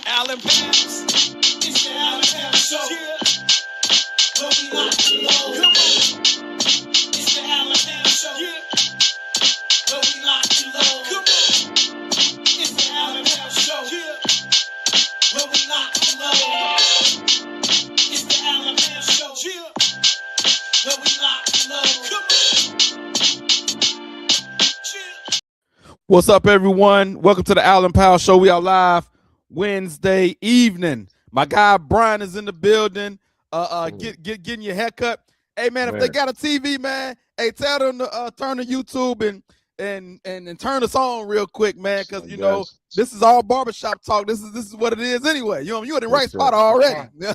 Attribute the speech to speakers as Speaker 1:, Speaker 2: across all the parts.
Speaker 1: Allen Powers. It's the Allen Powers Show. Yeah. Where we lock and load. Come on. It's the Allen Powers Show. Yeah. Where we lock and load. Come on. It's the Allen Powers Show. Yeah. Where we lock and load. It's the Allen Powers Show. Yeah. Where we lock and load. Come on. Yeah. What's up, everyone? Welcome to the Allen Powers Show. We are live Wednesday evening. My guy Brian is in the building. Getting your haircut. Hey man, if they got a TV, man, hey, tell them to turn to YouTube and turn us on real quick, man, because you know this is all barbershop talk. This is what it is anyway. You know, you're in the right spot already. You know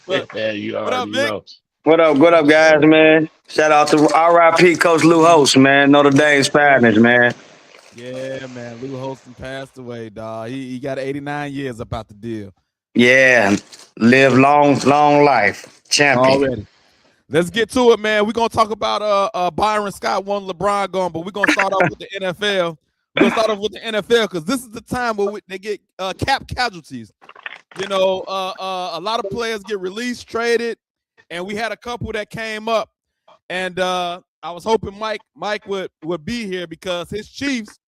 Speaker 1: what I'm saying? What up, Vic?
Speaker 2: What up, guys, man? Shout out to RIP Coach Lou Host, man. Notre Dame's partners, man.
Speaker 1: Yeah, man. Lou Holston passed away, dog. He got 89 years about the deal.
Speaker 2: Yeah, live long life. Champion.
Speaker 1: Already. Let's get to it, man. We're going to talk about Byron Scott won LeBron gone, but we're going to start off with the NFL. We're going to start off with the NFL because this is the time where they get cap casualties. You know, a lot of players get released, traded, and we had a couple that came up. And I was hoping Mike would be here because his Chiefs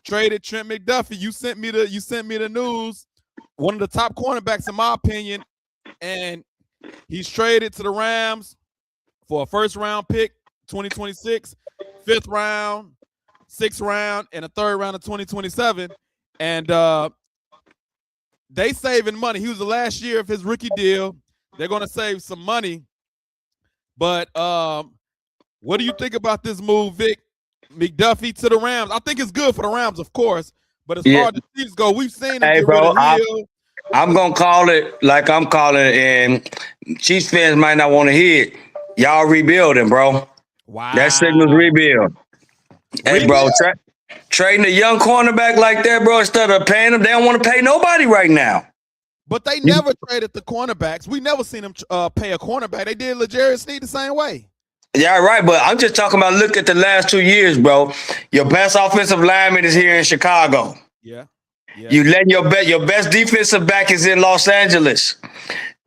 Speaker 1: traded Trent McDuffie. You sent me the news. One of the top cornerbacks, in my opinion, and he's traded to the Rams for a first-round pick, 2026, fifth round, sixth round, and a third round of 2027. And they saving money. He was the last year of his rookie deal. They're going to save some money. But what do you think about this move, Vic? McDuffie to the Rams. I think it's good for the Rams, of course. But as far as the Chiefs go, we've seen them get rid of Hill.
Speaker 2: I'm going to call it like I'm calling it, and Chiefs fans might not want to hear it. Y'all rebuilding, bro.
Speaker 1: Wow.
Speaker 2: That signals rebuild. Hey, bro, trading a young cornerback like that, bro, instead of paying them, they don't want to pay nobody right now.
Speaker 1: But they never traded the cornerbacks. We never seen them pay a cornerback. They did L'Jarius Sneed the same way.
Speaker 2: Yeah, right, but I'm just talking about look at the last 2 years, bro. Your best offensive lineman is here in Chicago.
Speaker 1: Yeah.
Speaker 2: You letting your best defensive back is in Los Angeles.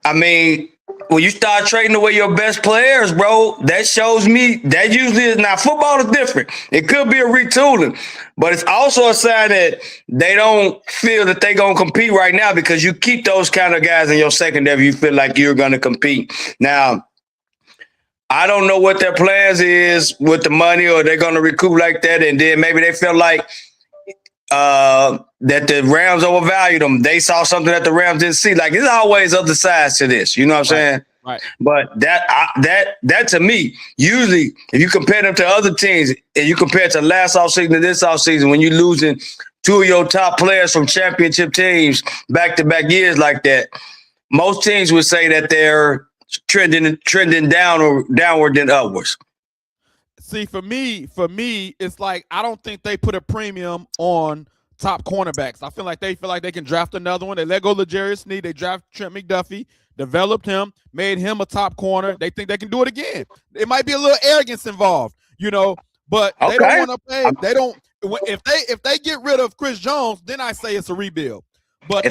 Speaker 2: I mean, when you start trading away your best players, bro, that shows me that usually is now football is different. It could be a retooling, but it's also a sign that they don't feel that they're gonna compete right now because you keep those kind of guys in your secondary. You feel like you're gonna compete now. I don't know what their plans is with the money, or they're going to recoup like that, and then maybe they feel like that the Rams overvalued them. They saw something that the Rams didn't see. Like, there's always other sides to this. You know what I'm saying?
Speaker 1: Right.
Speaker 2: But that to me, usually, if you compare them to other teams, and you compare it to last offseason to this offseason, when you're losing two of your top players from championship teams back-to-back years like that, most teams would say that they're trending down or downward than upwards.
Speaker 1: See, for me, it's like I don't think they put a premium on top cornerbacks. I feel like they can draft another one. They let go of L'Jarius Sneed. They draft Trent McDuffie, developed him, made him a top corner. They think they can do it again. It might be a little arrogance involved, you know, but they don't want to pay. They don't. If they get rid of Chris Jones, then I say it's a rebuild. But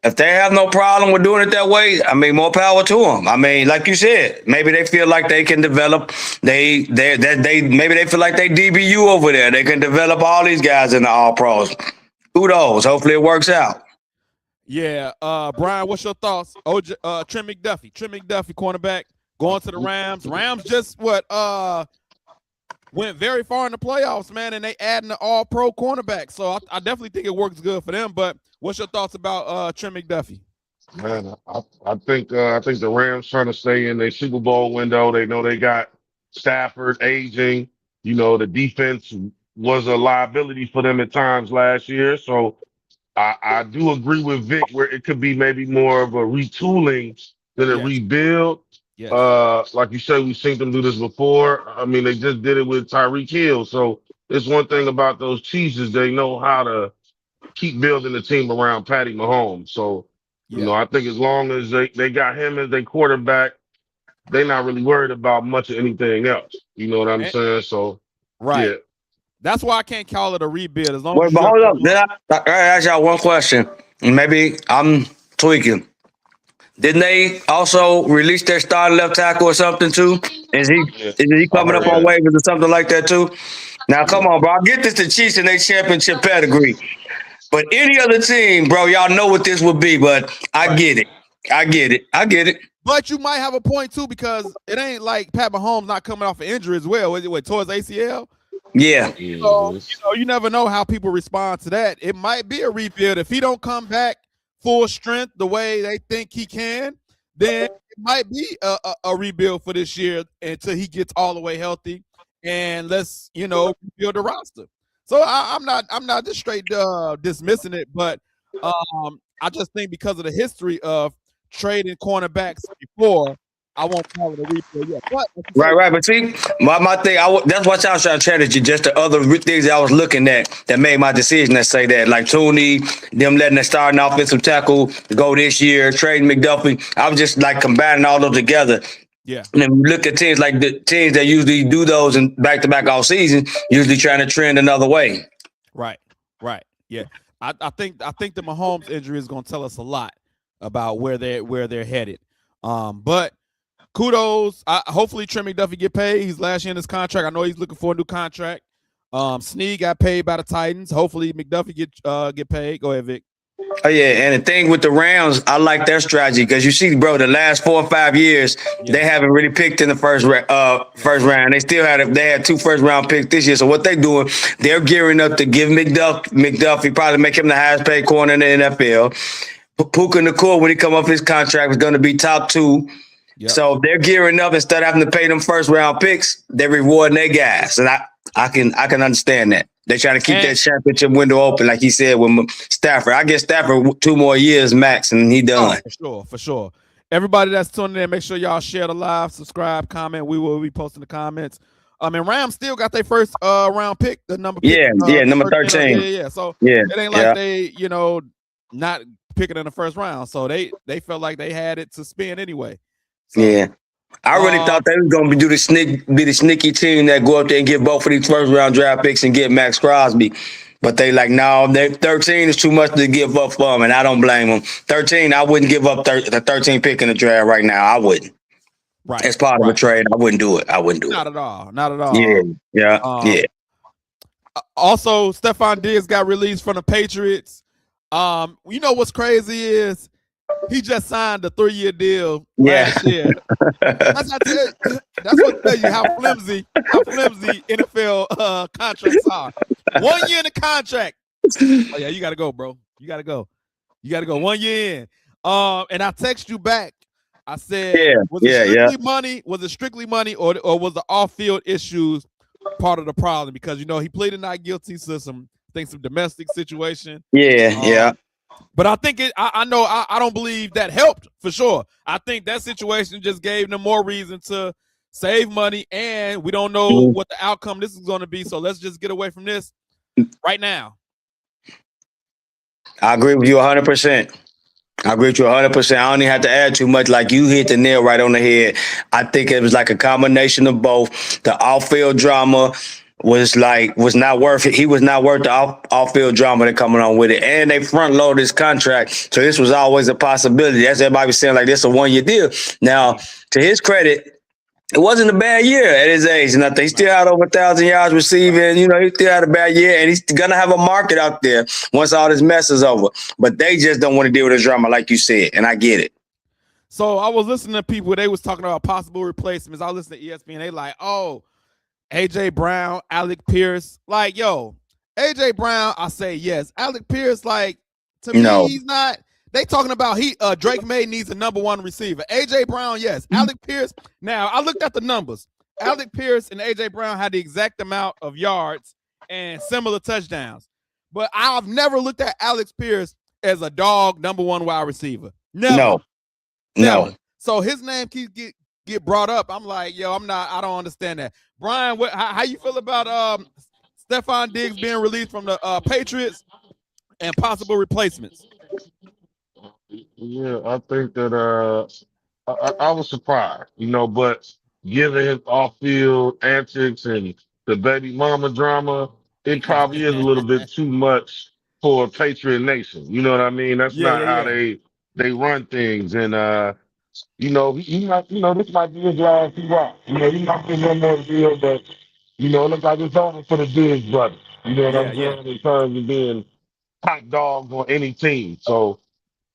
Speaker 2: if they have no problem with doing it that way, I mean, more power to them. I mean, like you said, maybe they feel like they can develop. Maybe they feel like they DBU over there. They can develop all these guys in the All Pros. Who knows? Hopefully, it works out.
Speaker 1: Yeah, Brian, what's your thoughts? Trent McDuffie, cornerback, going to the Rams. Rams just went very far in the playoffs, man, and they adding the All-Pro cornerback. So I definitely think it works good for them. But what's your thoughts about Trent McDuffie?
Speaker 3: Man, I think the Rams trying to stay in their Super Bowl window. They know they got Stafford aging. You know, the defense was a liability for them at times last year. So I do agree with Vic where it could be maybe more of a retooling than a rebuild. Yes. Like you said, we've seen them do this before. I mean, they just did it with Tyreek Hill. So it's one thing about those Chiefs is they know how to keep building the team around Patty Mahomes. So, you know, I think as long as they got him as their quarterback, they're not really worried about much of anything else. You know what I'm saying? So,
Speaker 1: right.
Speaker 3: Yeah.
Speaker 1: That's why I can't call it a rebuild as long
Speaker 2: Wait,
Speaker 1: as
Speaker 2: but
Speaker 1: you have
Speaker 2: hold
Speaker 1: to.
Speaker 2: up. I ask y'all one question? Maybe I'm tweaking. Didn't they also release their starting left tackle or something too? Is he
Speaker 3: Yeah,
Speaker 2: is he
Speaker 3: I
Speaker 2: coming up
Speaker 3: heard
Speaker 2: on
Speaker 3: that.
Speaker 2: waivers or something like that too? Now
Speaker 3: Yeah,
Speaker 2: come on, bro. I get this the Chiefs and they championship pedigree. But any other team, bro, y'all know what this would be. But I
Speaker 1: Right.
Speaker 2: get it. I get it. I get it.
Speaker 1: But you might have a point too because it ain't like Pat Mahomes not coming off an injury as well. What towards ACL?
Speaker 2: Yeah.
Speaker 1: So
Speaker 3: yes.
Speaker 1: you never know how people respond to that. It might be a rebuild if he don't come back full strength the way they think he can. Then it might be a rebuild for this year until he gets all the way healthy, and let's rebuild the roster. So I'm not just straight dismissing it, but I just think because of the history of trading cornerbacks before, I won't call it a rebuild yet. But like you
Speaker 2: Right,
Speaker 1: say,
Speaker 2: right. But see, my thing, that's what I was trying to strategy. Just the other things that I was looking at that made my decision to say that, like Tooney, them letting the starting offensive tackle go this year, trading McDuffie. I was just like combining all those together.
Speaker 1: yeah.
Speaker 2: And then look at teams like the teams that usually do those in back to back all season, usually trying to trend another way.
Speaker 1: Right, right, yeah. I think the Mahomes injury is going to tell us a lot about where they're headed. But kudos. Hopefully Trey McDuffie get paid. He's last year in his contract. I know he's looking for a new contract. Snead got paid by the Titans. Hopefully McDuffie get paid. Go ahead, Vic.
Speaker 2: Oh yeah, and the thing with the Rams, I like their strategy because you see, bro, the last 4 or 5 years they
Speaker 1: Yes,
Speaker 2: haven't really picked in the first
Speaker 1: yes,
Speaker 2: round. They still had 2 first round picks this year. So what they doing? They're gearing up to give McDuffie probably make him the highest paid corner in the NFL. Puka Nakua, when he come off his contract, is going to be top two.
Speaker 1: yep.
Speaker 2: So they're gearing up instead of having to pay them first round picks. They're rewarding their guys, and I can understand that. They're trying to keep
Speaker 1: And
Speaker 2: that championship window open, like he said with Stafford. I guess Stafford 2 more years max, and he
Speaker 1: oh,
Speaker 2: done.
Speaker 1: for sure, for sure. Everybody that's tuning in, make sure y'all share the live, subscribe, comment. We will be posting the comments. And Rams still got their first round pick, the number pick,
Speaker 2: Yeah, yeah, number
Speaker 1: 13. Yeah,
Speaker 2: 13.
Speaker 1: yeah, yeah. So
Speaker 2: Yeah,
Speaker 1: it ain't like
Speaker 2: yeah,
Speaker 1: they, not picking in the first round. So they felt like they had it to spend anyway. So
Speaker 2: yeah. I really
Speaker 1: um
Speaker 2: thought they was gonna be the sneaky team that go up there and get both of these first round draft picks and get Max Crosby. But they like, no, 13 is too much to give up for them, and I don't blame them. 13, I wouldn't give up the 13 pick in the draft right now. I wouldn't.
Speaker 1: right,
Speaker 2: As part of a
Speaker 1: right.
Speaker 2: trade, I wouldn't do it. I wouldn't do it.
Speaker 1: Not at all. Not at
Speaker 2: Yeah,
Speaker 1: all.
Speaker 2: yeah, yeah.
Speaker 1: Um Also, Stephon Diggs got released from the Patriots. You know what's crazy is he just signed a 3-year deal
Speaker 2: Yeah.
Speaker 1: last year. That's what tell you how flimsy NFL contracts are. 1 year in the contract. Oh yeah, you gotta go, bro. You gotta go. You gotta go 1 year in. And I text you back. I said,
Speaker 2: Yeah,
Speaker 1: was it
Speaker 2: yeah, yeah.
Speaker 1: strictly money? Was it strictly money, or was the off-field issues part of the problem? Because he pleaded not guilty to some domestic situation.
Speaker 2: Yeah, yeah.
Speaker 1: But I think I know I don't believe that helped for sure. I think that situation just gave them more reason to save money, and we don't know
Speaker 2: Mhm.
Speaker 1: what the outcome this is going to be. So let's just get away from this right now.
Speaker 2: I agree with you 100%. I agree with you 100%. I don't even have to add too much. Like you hit the nail right on the head. I think it was like a combination of both. The off-field drama was not worth it. He was not worth the off-field drama that coming on with it. And they front loaded his contract. So this was always a possibility. That's everybody was saying like this is a 1 year deal. Now, to his credit, it wasn't a bad year at his age. Nothing. He still had over 1,000 yards receiving. He still had a bad year, and he's gonna have a market out there once all this mess is over. But they just don't want to deal with the drama, like you said, and I get it.
Speaker 1: So I was listening to people. They was talking about possible replacements. I listened to ESPN. They like, oh, AJ Brown, Alec Pierce. Like, yo, AJ Brown, I say yes. Alec Pierce, like, to me,
Speaker 2: No,
Speaker 1: he's not. They talking about Drake May needs a number one receiver. AJ Brown, yes. Alec Pierce. Now, I looked at the numbers. Alec Pierce and AJ Brown had the exact amount of yards and similar touchdowns. But I've never looked at Alex Pierce as a dog number one wide receiver. Never.
Speaker 2: no, no.
Speaker 1: Never. So his name keeps get brought up. I'm like, yo, I don't understand that. Brian, how you feel about Stephon Diggs being released from the Patriots and possible replacements?
Speaker 3: Yeah, I think that I was surprised, but given his off-field antics and the baby mama drama, it probably is a little bit too much for Patriot Nation. You know what I mean? That's
Speaker 1: Yeah,
Speaker 3: not
Speaker 1: yeah,
Speaker 3: how
Speaker 1: yeah,
Speaker 3: they run things. And he might, this might be his last hurrah. He might be one more deal, but it looks like it's over for the Diggs brothers. You know what
Speaker 1: yeah,
Speaker 3: I'm
Speaker 1: yeah,
Speaker 3: saying? In terms of being top dogs on any team. So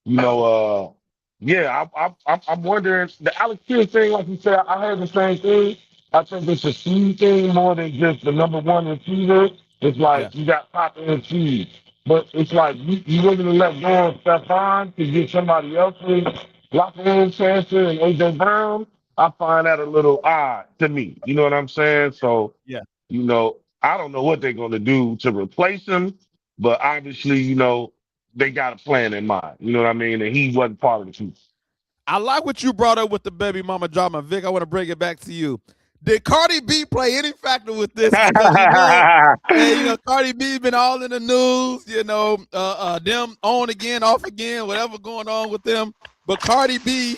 Speaker 3: you know, yeah, I'm wondering the Alex Kidd thing. Like you said, I heard the same thing. I think it's a seed thing more than just the number one receiver. It's
Speaker 1: yeah.
Speaker 3: like you got Pop and seed, but it's like you willing to let go of Stephon to get somebody else's locker room chances and AJ Brown. I find that a little odd to me. You know what I'm saying? So,
Speaker 1: Yeah.
Speaker 3: I don't know what they're going to do to replace him, but obviously, they got a plan in mind. You know what I mean? And he wasn't part of the team.
Speaker 1: I like what you brought up with the baby mama drama. Vic, I want to bring it back to you. Did Cardi B play any factor with this? Because Cardi B been all in the news, them on again, off again, whatever going on with them. But Cardi B,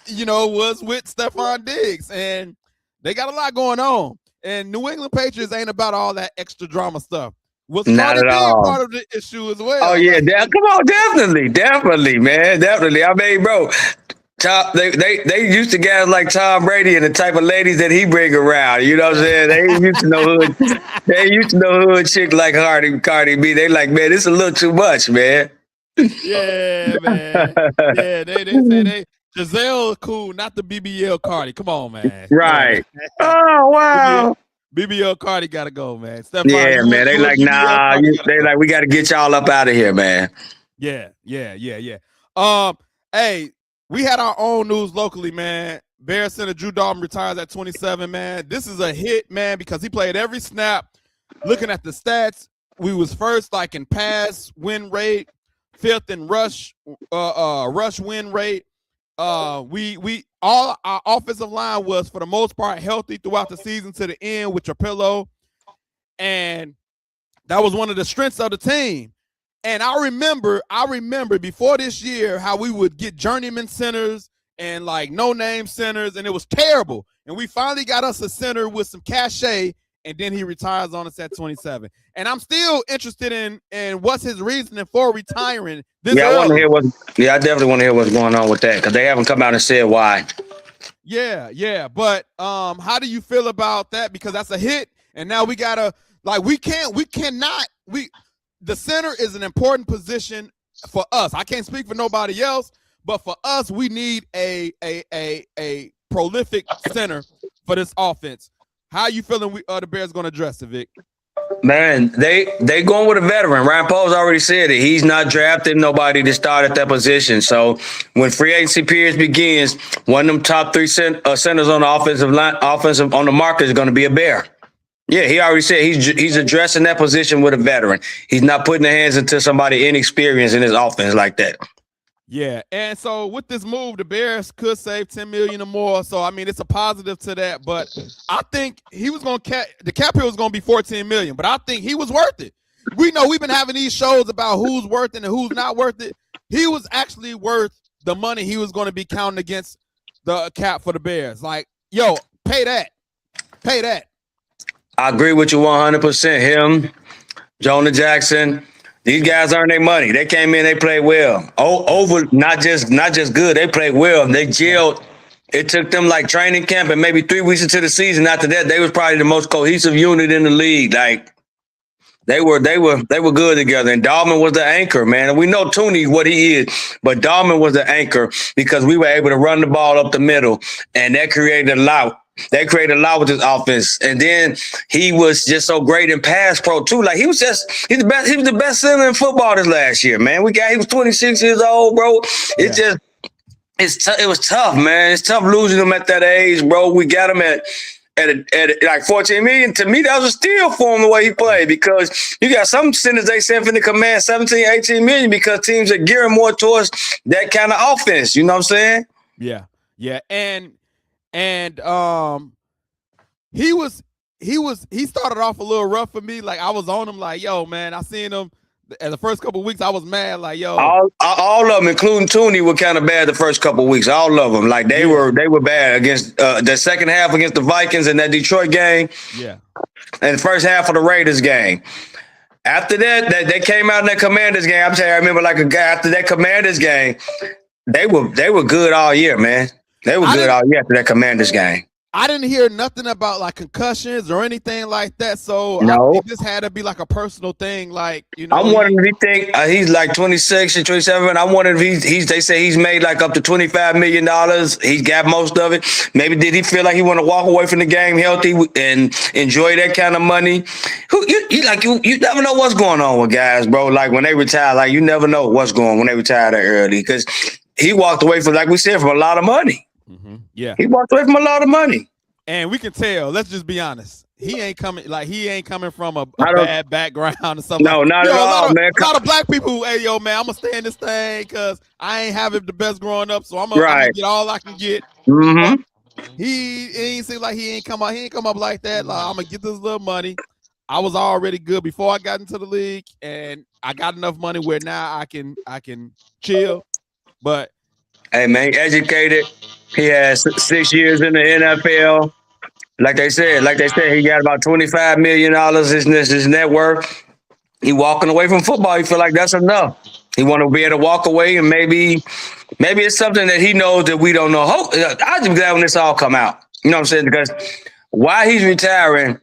Speaker 1: was with Stephon Diggs, and they got a lot going on. And New England Patriots ain't about all that extra drama stuff. Was
Speaker 2: Not
Speaker 1: Cardi
Speaker 2: at
Speaker 1: B a
Speaker 2: all.
Speaker 1: part of the issue as
Speaker 2: Oh
Speaker 1: well?
Speaker 2: yeah,
Speaker 1: Like,
Speaker 2: come on, definitely, man, definitely. I mean, bro, they used to guys like Tom Brady and the type of ladies that he bring around. You know what I'm saying? They ain't used to know hood. They ain't used to know hood chick like Cardi B. They like, man, this a little too much, man.
Speaker 1: yeah, man. Yeah, they say they Giselle cool, not the BBL Cardi. Come on, man. Come on, man.
Speaker 2: Right. Oh
Speaker 1: BBL,
Speaker 2: wow.
Speaker 1: Cardi gotta go, man. Stephon,
Speaker 2: Yeah, man. They
Speaker 1: you and
Speaker 2: like,
Speaker 1: BBL
Speaker 2: nah.
Speaker 1: Cardi gotta
Speaker 2: They
Speaker 1: go.
Speaker 2: like, we got to get y'all up out of here, man.
Speaker 1: Yeah, yeah, yeah, yeah. Hey, we had our own news locally, man. Bears center Drew Dalton retires at 27, man. This is a hit, man, because he played every snap. Looking at the stats, we was first like in pass win rate, fifth in rush win rate. We all our offensive line was for the most part healthy throughout the season to the end with your pillow, and that was one of the strengths of the team. And I remember before this year how we would get journeyman centers and like no name centers, and it was terrible. And we finally got us a center with some cachet, and then he retires on us at 27. And I'm still interested in what's his reasoning for retiring this
Speaker 2: Yeah, I want to
Speaker 1: early.
Speaker 2: hear what. Yeah, I definitely want to hear what's going on with that because they haven't come out and said why.
Speaker 1: Yeah. But how do you feel about that? Because that's a hit, and now we gotta the center is an important position for us. I can't speak for nobody else, but for us, we need a prolific center for this offense. How you feeling the Bears going to address it, Vic?
Speaker 2: Man, they going with a veteran. Ryan Poles already said it. He's not drafting nobody to start at that position. So when free agency period begins, one of them top three centers on the offensive on the market is going to be a Bear. Yeah, he already said he's addressing that position with a veteran. He's not putting the hands into somebody inexperienced in his offense like that.
Speaker 1: Yeah, and so with this move, the Bears could save $10 million or more. So I mean, it's a positive to that. But I think he was going to the cap hit was going to be $14 million. But I think he was worth it. We know we've been having these shows about who's worth it and who's not worth it. He was actually worth the money he was going to be counting against the cap for the Bears. Like, yo, pay that.
Speaker 2: I agree with you 100%. Him, Jonah Jackson, these guys earned their money. They came in, they played well. Over not just good, they played well. They gelled. It took them like training camp and maybe 3 weeks into the season. After that, they was probably the most cohesive unit in the league. Like they were good together. And Dalman was the anchor, man. And we know Tooney what he is, but Dalman was the anchor because we were able to run the ball up the middle, and that created a lot. They created a lot with this offense. And then he was just so great in pass pro too. Like he's the best. He was the best center in football this last year, man. He was 26 years old, bro. It was tough, man. It's tough losing him at that age, bro. We got him at like 14 million. To me, that was a steal for him the way he played, because you got some centers they sent for the command 17, 18 million because teams are gearing more towards that kind of offense. You know what I'm saying?
Speaker 1: Yeah. And he started off a little rough for me. Like I was on him like, yo, man, I seen him And the first couple of weeks, I was mad. Like, yo,
Speaker 2: All of them, including Tooney, were kind of bad the first couple of weeks. All of them, like they were bad against the second half against the Vikings in that Detroit game,
Speaker 1: yeah,
Speaker 2: and the first half of the Raiders game. After that, they came out in that Commanders game. I'm saying I remember like a guy after that Commanders game, they were good all year, man. They were good all year after that Commanders game.
Speaker 1: I didn't hear nothing about like concussions or anything like that. So
Speaker 2: No.
Speaker 1: I think this had to be like a personal thing. Like, you know,
Speaker 2: I'm wondering if he think he's like 26 or 27. I'm wondering if he's they say he's made like up to $25 million. He's got most of it. Maybe did he feel like he want to walk away from the game healthy and enjoy that kind of money? You never know what's going on with guys, bro. Like when they retire, like you never know what's going on when they retire that early because he walked away from, like we said, from a lot of money.
Speaker 1: Mm-hmm. Yeah,
Speaker 2: he walked away from a lot of money,
Speaker 1: and we can tell. Let's just be honest. He ain't coming from a bad background or something.
Speaker 2: No, not at all, man.
Speaker 1: A lot of black people who, hey, yo, man, I'm gonna stay in this thing because I ain't having the best growing up, so I'm gonna get all I can get.
Speaker 2: Mm-hmm.
Speaker 1: He ain't seem like he ain't come up like that. Like, I'm gonna get this little money. I was already good before I got into the league, and I got enough money where now I can chill. But
Speaker 2: hey, man, educated. He has 6 years in the NFL. Like they said, he got about $25 million his net worth. He walking away from football. He feel like that's enough. He want to be able to walk away, and maybe it's something that he knows that we don't know. I'm just glad when this all come out. You know what I'm saying? Because why he's retiring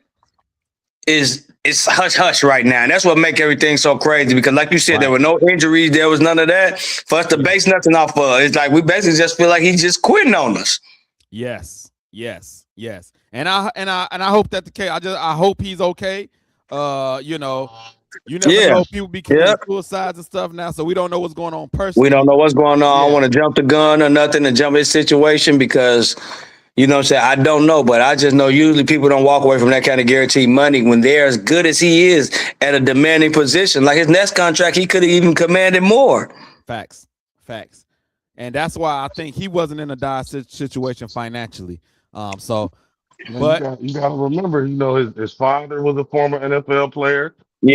Speaker 2: it's hush hush right now, and that's what make everything so crazy. Because, like you said, there were no injuries, there was none of that. For us to base nothing off of, it's like we basically just feel like he's just quitting on us.
Speaker 1: Yes. And I hope that the case. I hope he's okay. You know, you never know. People be committing suicides and stuff now, so we don't know what's going on personally.
Speaker 2: We don't know what's going on. I don't want to jump the gun or nothing and jump his situation because, you know what I'm saying, I don't know, but I just know usually people don't walk away from that kind of guaranteed money when they're as good as he is at a demanding position. Like his next contract, he could have even commanded more.
Speaker 1: Facts. And that's why I think he wasn't in a dire situation financially. But
Speaker 3: you got to remember, you know, his father was a former NFL player.
Speaker 2: He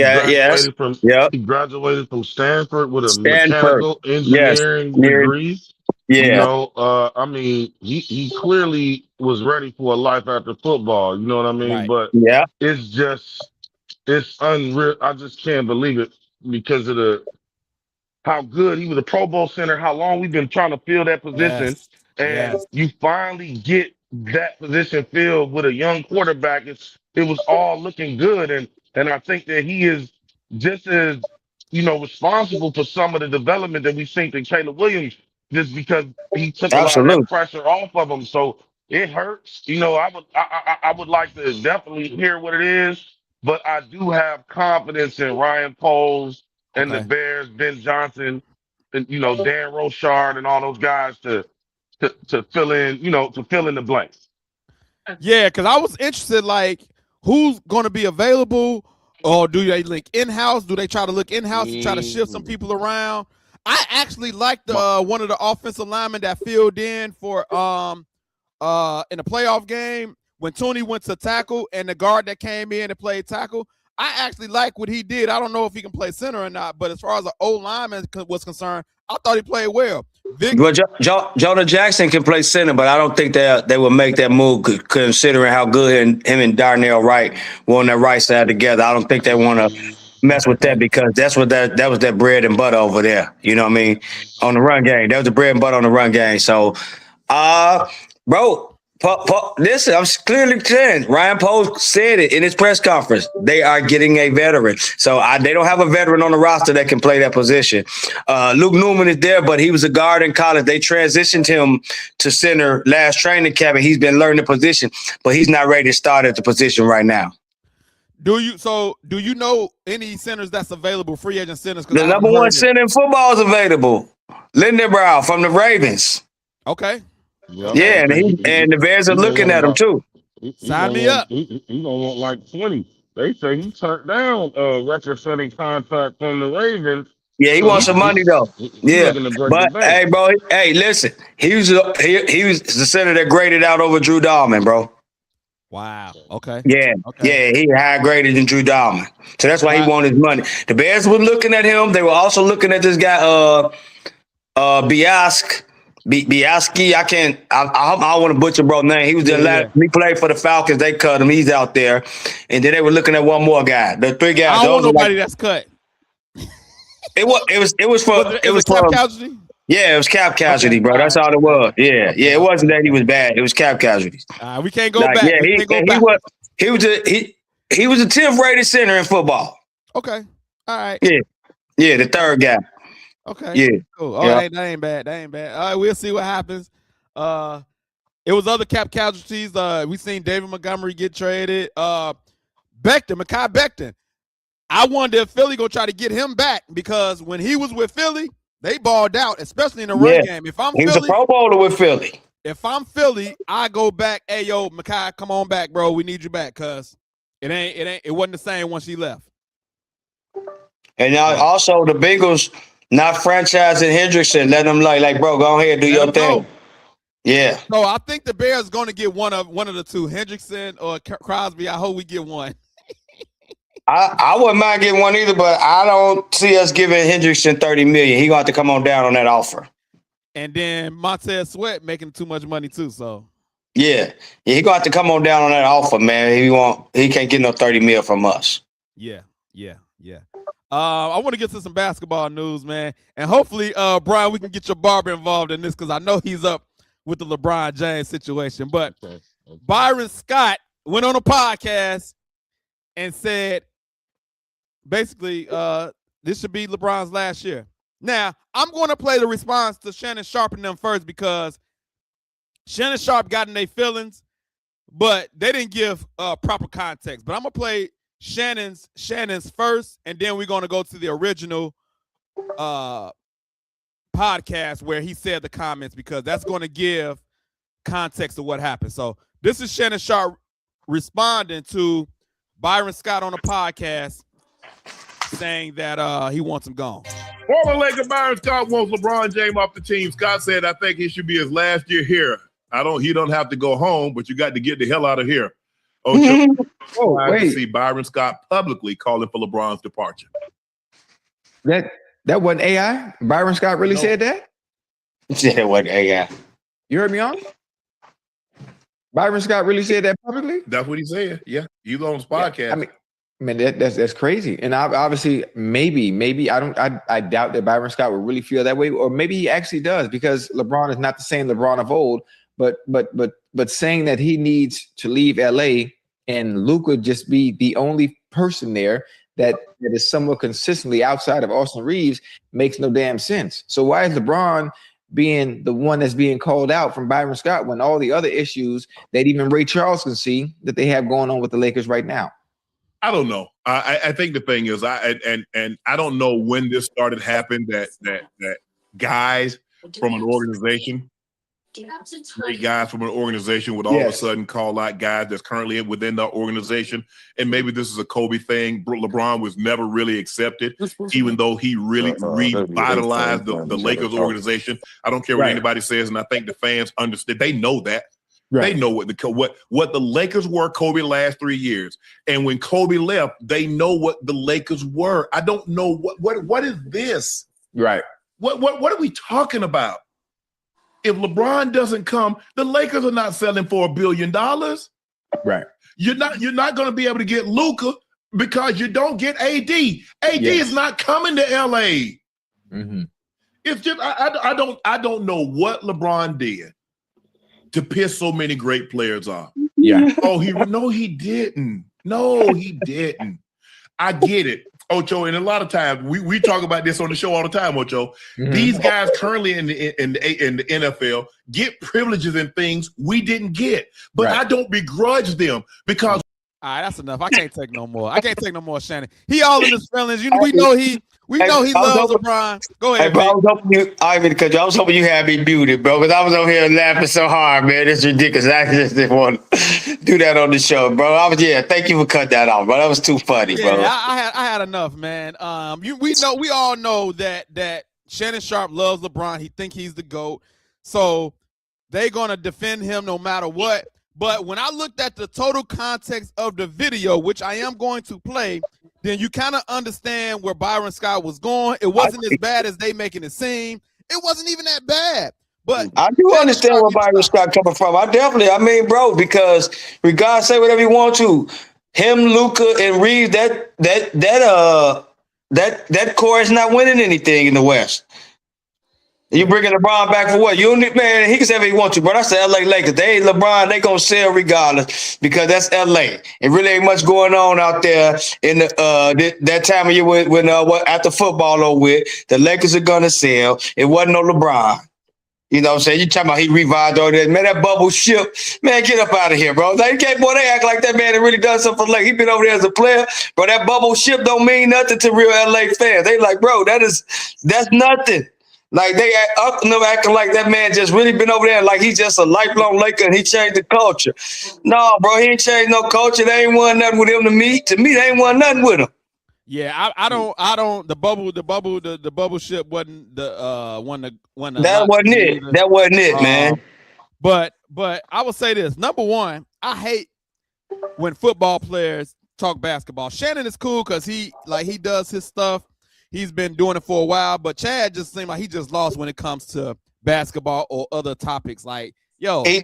Speaker 3: graduated from Stanford with a mechanical engineering degree.
Speaker 2: Yeah.
Speaker 3: You know, I mean, he clearly was ready for a life after football. You know what I mean?
Speaker 1: Right.
Speaker 3: But it's unreal. I just can't believe it because of how good he was a Pro Bowl center, how long we've been trying to fill that position. And you finally get that position filled with a young quarterback. It was all looking good. And I think that he is just as, you know, responsible for some of the development that we seen in Caleb Williams, just because he took a lot of that pressure off of him. So it hurts. You know, I would like to definitely hear what it is, but I do have confidence in Ryan Poles and the Bears, Ben Johnson, and, you know, Dan Rochard and all those guys to fill in, you know, to fill in the blanks.
Speaker 1: Yeah, because I was interested, like, who's going to be available, or do they link in-house? Do they try to look in-house and try to shift some people around? I actually liked one of the offensive linemen that filled in for in the playoff game when Tooney went to tackle and the guard that came in and played tackle. I actually like what he did. I don't know if he can play center or not, but as far as the old lineman was concerned, I thought he played well.
Speaker 2: Well, Jonah Jackson can play center, but I don't think they would make that move considering how good him and Darnell Wright were on that right side together. I don't think they want to mess with that because that was their bread and butter over there. You know what I mean? On the run game. That was the bread and butter on the run game. So, bro, listen, I'm clearly saying Ryan Poles said it in his press conference. They are getting a veteran. So they don't have a veteran on the roster that can play that position. Luke Newman is there, but he was a guard in college. They transitioned him to center last training camp, and he's been learning the position, but he's not ready to start at the position right now.
Speaker 1: Do you know any centers that's available, free agent centers?
Speaker 2: The number one center in football is available. Lindenbrow from the Ravens.
Speaker 1: Okay.
Speaker 3: Yep.
Speaker 2: Yeah, and the Bears are looking at him too.
Speaker 1: Sign me up.
Speaker 3: He gonna want like 20. They say he turned down a record-setting contract from the Ravens.
Speaker 2: Yeah, he wants some money though. Yeah, but hey, bro, hey, listen, he was the center that graded out over Drew Dahlman, bro.
Speaker 1: Wow. Okay.
Speaker 2: Yeah,
Speaker 1: Okay.
Speaker 2: he high graded than Drew Dalman. So that's why he
Speaker 1: Right.
Speaker 2: wanted his money. The Bears were looking at him. They were also looking at this guy, Biaski. I don't want to butcher bro's name. He was the last.
Speaker 1: Yeah.
Speaker 2: He played for the Falcons. They cut him. He's out there. And then they were looking at one more guy. The three guys.
Speaker 1: I don't want
Speaker 2: Those were
Speaker 1: nobody that's cut.
Speaker 2: it was
Speaker 1: Was it cap casualty?
Speaker 2: Yeah, it was cap casualty,
Speaker 1: Okay,
Speaker 2: bro.
Speaker 1: all
Speaker 2: That's
Speaker 1: right,
Speaker 2: all it
Speaker 1: okay.
Speaker 2: was. Yeah,
Speaker 1: Okay,
Speaker 2: it wasn't
Speaker 1: okay,
Speaker 2: that he was bad. It was cap casualties.
Speaker 1: We can't go
Speaker 2: Like,
Speaker 1: back.
Speaker 2: yeah,
Speaker 1: We can't go
Speaker 2: he
Speaker 1: back.
Speaker 2: was a 10th rated center in football.
Speaker 1: Okay. All right.
Speaker 2: Yeah, the third guy.
Speaker 1: Okay.
Speaker 2: Yeah.
Speaker 1: Cool. All right, that ain't bad. That ain't bad. All right, we'll see what happens. It was other cap casualties. We seen David Montgomery get traded. Mekhi Becton. I wonder if Philly gonna try to get him back because when he was with Philly, they balled out, especially in the run game. If I'm
Speaker 2: He was a
Speaker 1: Philly,
Speaker 2: Pro Bowler with Philly.
Speaker 1: if I'm Philly, I go back. Hey, yo, Mekhi, come on back, bro. We need you back, cause it wasn't the same once he left.
Speaker 2: And now also the Bengals not franchising Hendrickson, letting him like, bro, go ahead, do your thing.
Speaker 1: Go.
Speaker 2: Yeah.
Speaker 1: So I think the Bears going to get one of the two, Hendrickson or Crosby. I hope we get one.
Speaker 2: I wouldn't mind getting one either, but I don't see us giving Hendrickson $30 million. He gonna have to come on down on that offer.
Speaker 1: And then Montez Sweat making too much money too. So
Speaker 2: yeah, he gonna have to come on down on that offer, man. He can't get no $30 million from us.
Speaker 1: Yeah. I want to get to some basketball news, man, and hopefully, Brian, we can get your barber involved in this because I know he's up with the LeBron James situation. But Byron Scott went on a podcast and said, basically, this should be LeBron's last year. Now, I'm going to play the response to Shannon Sharp and them first because Shannon Sharp got in their feelings, but they didn't give proper context. But I'm going to play Shannon's first, and then we're going to go to the original podcast where he said the comments because that's going to give context of what happened. So this is Shannon Sharp responding to Byron Scott on a podcast saying that he wants him gone.
Speaker 4: Former Laker Byron Scott wants LeBron James off the team. Scott said, I think it should be his last year here. He don't have to go home, but you got to get the hell out of here. To see Byron Scott publicly calling for LeBron's departure.
Speaker 5: That wasn't AI? Byron Scott really said that?
Speaker 2: Yeah, it wasn't AI.
Speaker 5: You heard me on? Byron Scott really said that publicly?
Speaker 4: That's what he said. Yeah, he's on his podcast.
Speaker 5: Yeah, I mean, that's crazy. And obviously, maybe I doubt that Byron Scott would really feel that way, or maybe he actually does because LeBron is not the same LeBron of old. But saying that he needs to leave LA and Luka just be the only person there that is somewhat consistently outside of Austin Reeves makes no damn sense. So why is LeBron being the one that's being called out from Byron Scott when all the other issues that even Ray Charles can see that they have going on with the Lakers right now?
Speaker 4: I don't know. I think the thing is, I don't know when this started happening that guys from an organization, great guys from an organization would all of a sudden call out guys that's currently within the organization. And maybe this is a Kobe thing. LeBron was never really accepted, even though he really revitalized the Lakers organization. I don't care what anybody says, and I think the fans understand. They know that. Right. They know what the Lakers were Kobe last 3 years. And when Kobe left, they know what the Lakers were. I don't know what is this?
Speaker 5: Right.
Speaker 4: What are we talking about? If LeBron doesn't come, the Lakers are not selling for $1 billion.
Speaker 5: Right.
Speaker 4: You're not going to be able to get Luka because you don't get AD. AD is not coming to LA.
Speaker 5: Mm-hmm.
Speaker 4: It's just I don't know what LeBron did to piss so many great players off.
Speaker 5: Yeah.
Speaker 4: He didn't. No, he didn't. I get it, Ocho. And a lot of times we talk about this on the show all the time, Ocho. Mm-hmm. These guys currently in the NFL get privileges and things we didn't get, but I don't begrudge them because.
Speaker 1: All right, that's enough. I can't take no more. I can't take no more, Shannon. He all in his feelings. We know he loves LeBron. Go ahead,
Speaker 2: bro. I was hoping you had me muted, bro, because I was over here laughing so hard, man. It's ridiculous. I just didn't want to do that on the show, bro. Thank you for cutting that off, bro. That was too funny, bro.
Speaker 1: Yeah, I had enough, man. We all know that Shannon Sharp loves LeBron. He think he's the GOAT. So they're gonna defend him no matter what. But when I looked at the total context of the video, which I am going to play, then you kind of understand where Byron Scott was going. It wasn't as bad as they making it seem. It wasn't even that bad. But
Speaker 2: I do
Speaker 1: Shannon
Speaker 2: understand
Speaker 1: Sharp,
Speaker 2: where
Speaker 1: you
Speaker 2: Byron
Speaker 1: stop.
Speaker 2: Scott coming from. I mean, bro, because regardless, say whatever you want to. Him, Luca, and Reeves, that core is not winning anything in the West. You bringing LeBron back for what? You man, he can say whatever he wants to, but that's the LA Lakers. They ain't LeBron, they gonna sell regardless because that's LA. It really ain't much going on out there in the that time of year when after football over with. The Lakers are gonna sell. It wasn't no LeBron. You know what I'm saying? You talking about he revived all that. Man, that bubble ship. Man, get up out of here, bro. They can't, boy, they act like that man that really done something for Lake. He been over there as a player. Bro, that bubble ship don't mean nothing to real LA fans. They like, bro, that's nothing. Like they acting like that man just really been over there like he's just a lifelong Laker and he changed the culture. No, bro, he ain't changed no culture. They ain't won nothing with him to me. To me, they ain't won nothing with him.
Speaker 1: Yeah, I don't. The bubble ship wasn't the one.
Speaker 2: That wasn't it. That wasn't it, man.
Speaker 1: But I will say this. Number one, I hate when football players talk basketball. Shannon is cool because he does his stuff. He's been doing it for a while. But Chad just seemed like he just lost when it comes to basketball or other topics. Like, yo,
Speaker 2: he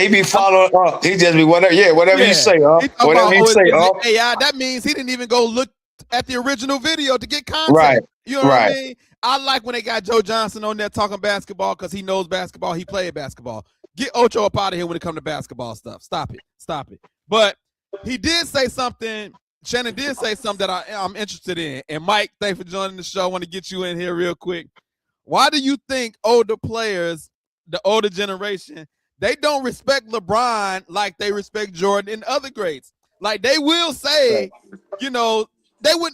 Speaker 2: be following up. He just be whatever you say, whatever you say,
Speaker 1: AI. That means he didn't even go look at the original video to get content.
Speaker 2: Right.
Speaker 1: You know what I mean? I like when they got Joe Johnson on there talking basketball because he knows basketball. He played basketball. Get Ocho up out of here when it comes to basketball stuff. Stop it. But he did say something. Shannon did say something that I'm interested in. And Mike, thanks for joining the show. I want to get you in here real quick. Why do you think older players, the older generation, they don't respect LeBron like they respect Jordan and other greats? Like they will say, you know,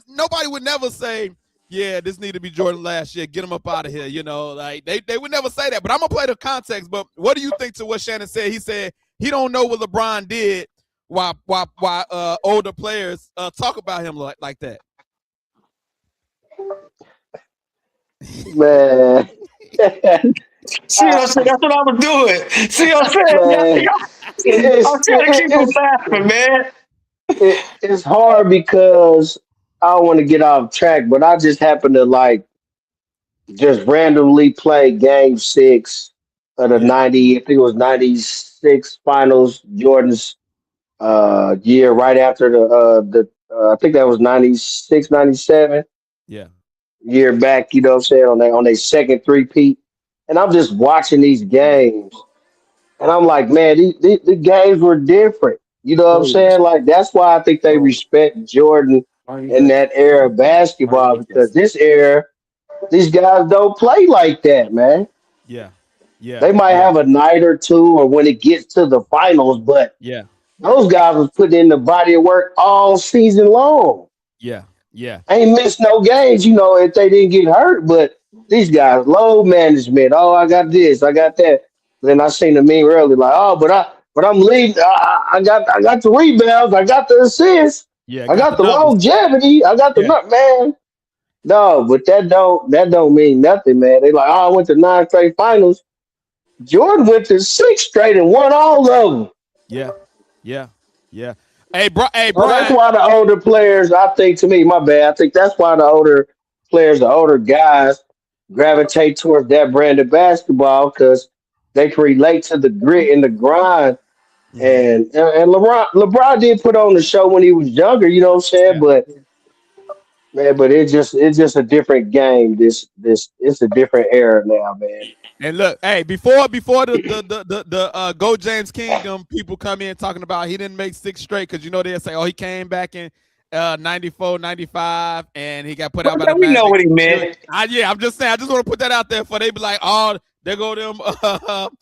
Speaker 1: nobody would never say, yeah, this need to be Jordan last year. Get him up out of here. You know, like they would never say that. But I'm gonna play the context. But what do you think to what Shannon said? He said he don't know what LeBron did. Why older players talk about him like that?
Speaker 6: Man.
Speaker 2: See what I'm saying? That's what I was doing. See what I'm saying? I'm trying to keep him laughing, man.
Speaker 6: It's hard because I don't want to get off track, but I just happen to like just randomly play game 6 of the 90, I think it was 96 finals, Jordan's year right after I think that was 96, 97
Speaker 1: Yeah.
Speaker 6: year back, you know what I'm saying, on their second three-peat. And I'm just watching these games and I'm like, man, the games were different. You know what I'm saying? Like that's why I think they respect Jordan in that era of basketball because this era, these guys don't play like that, man.
Speaker 1: Yeah.
Speaker 6: They might have a night or two or when it gets to the finals, but
Speaker 1: Yeah.
Speaker 6: those guys was putting in the body of work all season long.
Speaker 1: Yeah.
Speaker 6: Ain't missed no games, you know, if they didn't get hurt. But these guys, load management. Oh, I got this, I got that. Then I seen the meme earlier, like, oh, but I'm leading. I got the rebounds, I got the assists,
Speaker 1: Yeah.
Speaker 6: I got the
Speaker 1: numbers.
Speaker 6: longevity, I got the man. No, but that don't mean nothing, man. They like, oh, I went to 9 straight finals. Jordan went to 6 straight and won all of them.
Speaker 1: Yeah. Hey, bro.
Speaker 6: So that's why the older players, I think, to me, my bad. I think that's why the older players, the older guys, gravitate towards that brand of basketball because they can relate to the grit and the grind. And LeBron did put on the show when he was younger, you know what I'm saying?
Speaker 1: Yeah.
Speaker 6: But man, but it's just a different game. This it's a different era now, man.
Speaker 1: And look, hey, before the Go James Kingdom people come in talking about he didn't make 6 straight because you know they'll say, oh, he came back in 94, 95, and he got put out by the
Speaker 2: We know
Speaker 1: Magic.
Speaker 2: what he meant.
Speaker 1: I'm just saying, I just want to put that out there for they be like, oh, there go them.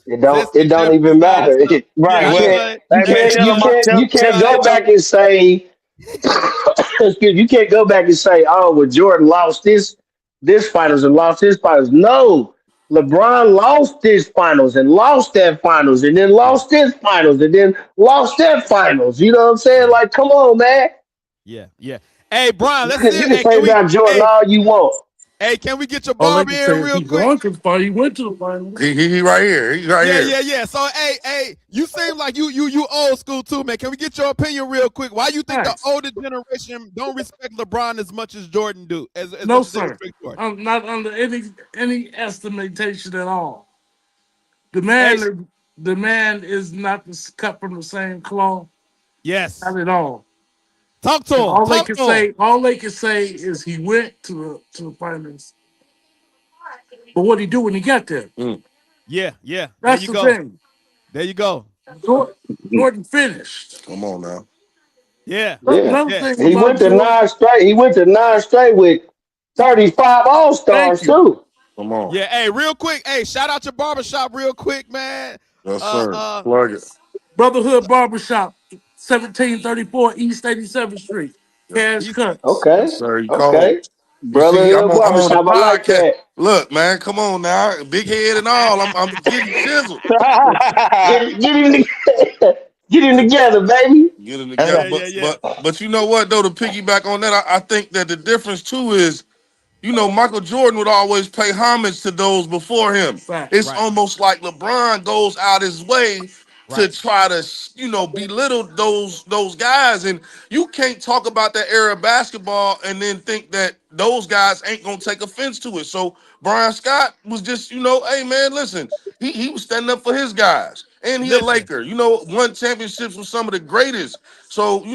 Speaker 6: It don't even matter.
Speaker 2: Right.
Speaker 6: You can't go back and say you can't go back and say, oh, well, Jordan lost this finals and lost his finals. No, LeBron lost this finals and lost that finals and then lost this finals and then lost that finals. You know what I'm saying? Like, come on, man.
Speaker 1: Yeah. Hey, Brian, let's
Speaker 6: You can say about Jordan all you want.
Speaker 1: Hey, can we get your
Speaker 7: All they
Speaker 1: barber
Speaker 7: can
Speaker 1: in
Speaker 7: say is
Speaker 1: real
Speaker 7: he
Speaker 1: quick?
Speaker 7: gone because he went to the finals.
Speaker 3: He right here. He's right here.
Speaker 1: Yeah. So, hey, you seem like you old school too, man. Can we get your opinion real quick? Why you think the
Speaker 7: Facts.
Speaker 1: older generation don't respect LeBron as much as Jordan do? As
Speaker 7: No,
Speaker 1: much as they
Speaker 7: sir.
Speaker 1: respect Jordan?
Speaker 7: I'm not under any estimation at all. The
Speaker 1: Hey,
Speaker 7: man is not cut from the same cloth.
Speaker 1: yes.
Speaker 7: Not at all.
Speaker 1: Talk to
Speaker 7: And
Speaker 1: him. Talk to him.
Speaker 7: all they can say is he went to the finals. But what he do when he got there?
Speaker 1: Yeah. There
Speaker 7: That's
Speaker 1: you
Speaker 7: the
Speaker 1: go.
Speaker 7: thing.
Speaker 1: There you go.
Speaker 7: Jordan finished.
Speaker 4: Come on now.
Speaker 1: Yeah.
Speaker 6: Yeah.
Speaker 7: Another thing
Speaker 6: He
Speaker 7: about
Speaker 6: went to
Speaker 7: Jordan,
Speaker 6: 9 straight. He went to 9 straight with 35 All
Speaker 7: thank
Speaker 6: Stars
Speaker 7: you.
Speaker 6: too.
Speaker 4: Come on.
Speaker 1: Yeah. Hey, real quick. Hey, shout out your barbershop real quick, man.
Speaker 4: Yes, sir. Plug it.
Speaker 7: Brotherhood Barbershop, 1734 East 87th Street. Cash
Speaker 1: He's
Speaker 7: cuts.
Speaker 6: Okay.
Speaker 4: Yes, sir. You
Speaker 6: Okay.
Speaker 4: cold. You see,
Speaker 6: Brotherhood
Speaker 4: I'm on the
Speaker 6: Barbershop. I like
Speaker 4: podcast.
Speaker 6: that.
Speaker 4: Look, man, come on now. Big head and all. I'm getting chiseled.
Speaker 6: Get him together. Get him together, baby.
Speaker 4: Get it together.
Speaker 1: Yeah.
Speaker 4: But you know what though, to piggyback on that, I think that the difference too is, Michael Jordan would always pay homage to those before him.
Speaker 7: Fact.
Speaker 4: It's
Speaker 1: Right.
Speaker 4: almost like LeBron goes out his way to
Speaker 1: Right.
Speaker 4: try to, belittle those guys. And you can't talk about that era of basketball and then think that those guys ain't gonna take offense to it. So Brian Scott was just, hey man, listen, he was standing up for his guys. And he a
Speaker 1: Listen.
Speaker 4: Laker, won championships with some of the greatest. So,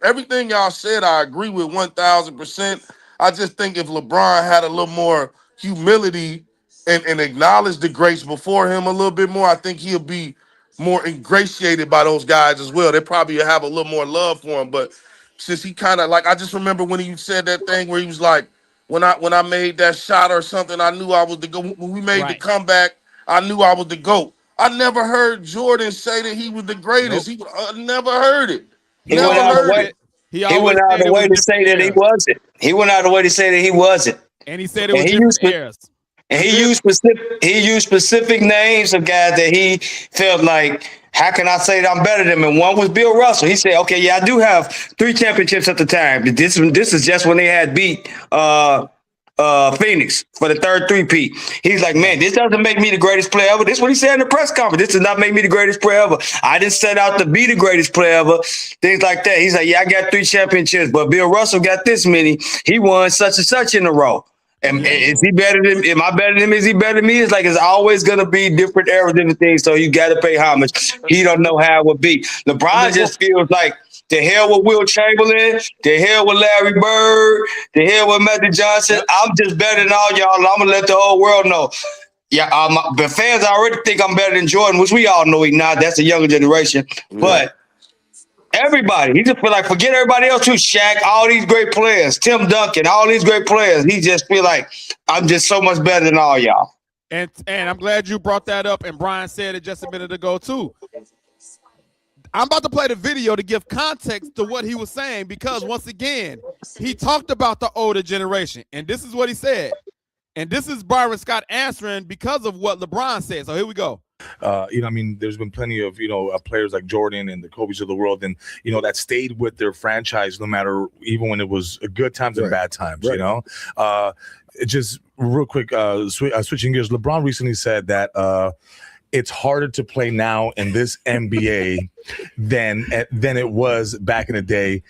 Speaker 4: everything y'all said, I agree with 1000%. I just think if LeBron had a little more humility and acknowledged the greats before him a little bit more, I think he'll be more ingratiated by those guys as well. They probably have a little more love for him. But since he kind of I just remember when he said that thing where he was like, when I made that shot or something, I knew I was the GOAT. When we made the comeback, I knew I was the GOAT. I never heard Jordan say that he was the greatest.
Speaker 1: Nope.
Speaker 4: Never heard it.
Speaker 2: He
Speaker 1: He
Speaker 2: went
Speaker 4: Never
Speaker 2: out
Speaker 1: always
Speaker 2: of the
Speaker 4: heard
Speaker 2: way.
Speaker 4: it.
Speaker 2: He went out of
Speaker 1: said
Speaker 2: the
Speaker 1: it
Speaker 2: way
Speaker 1: was
Speaker 2: to
Speaker 1: different
Speaker 2: say that he
Speaker 1: eras.
Speaker 2: wasn't. He went out of the way to say that he wasn't.
Speaker 1: And he said it
Speaker 2: And
Speaker 1: was
Speaker 2: he
Speaker 1: different
Speaker 2: used to,
Speaker 1: eras.
Speaker 2: and he used specific names of guys that he felt like, how can I say that I'm better than him? And one was Bill Russell. He said, okay, yeah, I do have 3 championships at the time. But this is just when they had beat Phoenix for the third three-peat. He's like, man, this doesn't make me the greatest player ever. This is what he said in the press conference. This does not make me the greatest player ever. I didn't set out to be the greatest player ever. Things like that. He's like, yeah, I got 3 championships, but Bill Russell got this many. He won such and such in a row. And is he better than? Am I better than him? Is he better than me? It's like it's always gonna be different eras, different things. So you got to pay homage. He don't know how it would be. LeBron just feels like the hell with Will Chamberlain, the hell with Larry Bird, the hell with Magic Johnson. I'm just better than all y'all. And I'm gonna let the whole world know. Yeah, the fans already think I'm better than Jordan, which we all know he's not. That's the younger generation, but. Everybody, he just feel like forget everybody else too. Shaq, all these great players, Tim Duncan, all these great players. He just feel like I'm just so much better than all y'all.
Speaker 1: And I'm glad you brought that up. And Brian said it just a minute ago too. I'm about to play the video to give context to what he was saying because once again, he talked about the older generation, and this is what he said. And this is Byron Scott answering because of what LeBron said. So here we go.
Speaker 8: There's been plenty of, players like Jordan and the Kobe's of the world, and, that stayed with their franchise no matter, even when it was good times and bad times, just real quick, switching gears, LeBron recently said that it's harder to play now in this NBA than it was back in the day.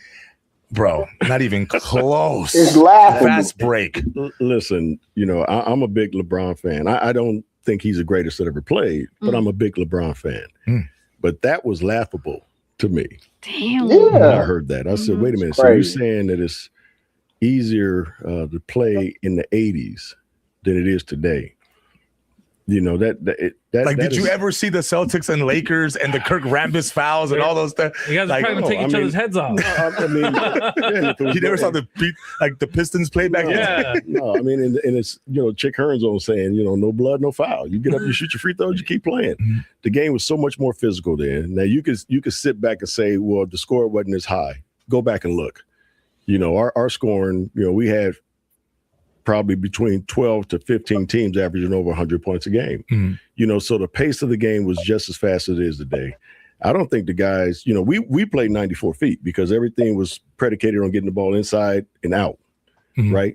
Speaker 8: Bro, not even close.
Speaker 6: It's laughable.
Speaker 8: Fast break.
Speaker 9: Listen, I'm a big LeBron fan. I don't think he's the greatest that ever played, but I'm a big LeBron fan. But that was laughable to me.
Speaker 10: Damn.
Speaker 9: When I heard that, I said, wait a minute. So you're
Speaker 6: Crazy.
Speaker 9: saying that it's easier to play in the 80s than it is today?
Speaker 8: Did you ever see the Celtics and Lakers and the Kirk Rambis fouls and all those stuff?
Speaker 11: You guys are trying to take each other's heads off.
Speaker 8: You never saw the Pistons play back then?
Speaker 9: No, and it's Chick Hearn's on saying, no blood, no foul. You get up, you shoot your free throws, you keep playing. The game was so much more physical then. Now you could sit back and say, well, the score wasn't as high. Go back and look. Our scoring, we had probably between 12 to 15 teams averaging over 100 points a game. So the pace of the game was just as fast as it is today. I don't think the guys, we played 94 feet because everything was predicated on getting the ball inside and out, right?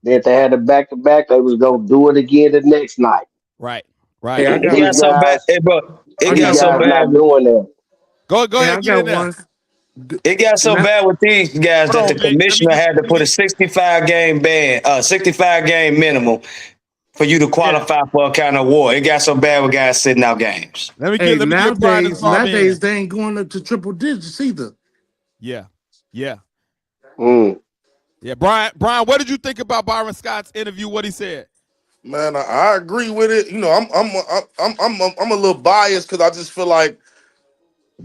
Speaker 6: Then if they had a back-to-back, they was gonna do it again the next night.
Speaker 1: Right. Right.
Speaker 7: Hey, I got
Speaker 2: It got
Speaker 6: These
Speaker 2: so bad,
Speaker 6: guys,
Speaker 2: bro. It
Speaker 7: I
Speaker 2: got
Speaker 6: these
Speaker 7: got
Speaker 2: so
Speaker 6: guys
Speaker 2: bad.
Speaker 6: not doing that.
Speaker 1: Go
Speaker 7: hey,
Speaker 1: ahead.
Speaker 7: I
Speaker 1: Get in
Speaker 7: got
Speaker 1: there.
Speaker 7: one.
Speaker 2: It got so
Speaker 7: Now,
Speaker 2: bad with these guys
Speaker 1: Hold
Speaker 2: that the
Speaker 1: on, Vic. Let me
Speaker 2: commissioner
Speaker 1: get.
Speaker 2: had to
Speaker 1: Let me
Speaker 2: put a
Speaker 1: get.
Speaker 2: 65 game ban, 65 game minimum for you to
Speaker 1: Yeah.
Speaker 2: qualify for a kind of award. It got so bad with guys sitting out games.
Speaker 1: Let me
Speaker 7: hey,
Speaker 1: get. Let me get Brian to start in.
Speaker 7: nowadays they ain't going up to triple digits either.
Speaker 1: Yeah. Yeah.
Speaker 6: Mm.
Speaker 1: Yeah. Brian, what did you think about Byron Scott's interview? What he said?
Speaker 10: Man, I agree with it. You know, I'm a little biased because I just feel like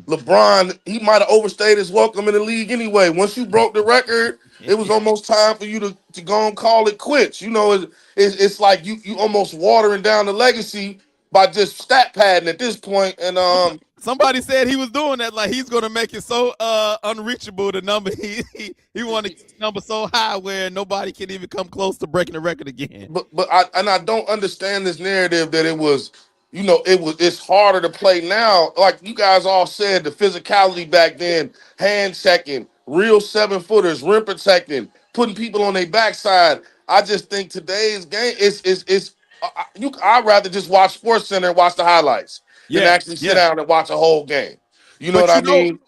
Speaker 10: LeBron, he might have overstayed his welcome in the league anyway. Once you broke the record, it was almost time for you to go and call it quits. You know, it's like you almost watering down the legacy by just stat padding at this point. And
Speaker 1: Somebody said he was doing that, like he's gonna make it so unreachable. The number he wanted number so high where nobody can even come close to breaking the record again.
Speaker 10: but I don't understand this narrative that it was, you know, it's harder to play now. Like you guys all said, the physicality back then, hand checking, real 7-footers, rim protecting, putting people on their backside. I just think today's game is I'd rather just watch Sports Center and watch the highlights than
Speaker 1: Yeah,
Speaker 10: actually sit
Speaker 1: yeah.
Speaker 10: down and watch a whole game. You know what
Speaker 1: But
Speaker 10: I mean?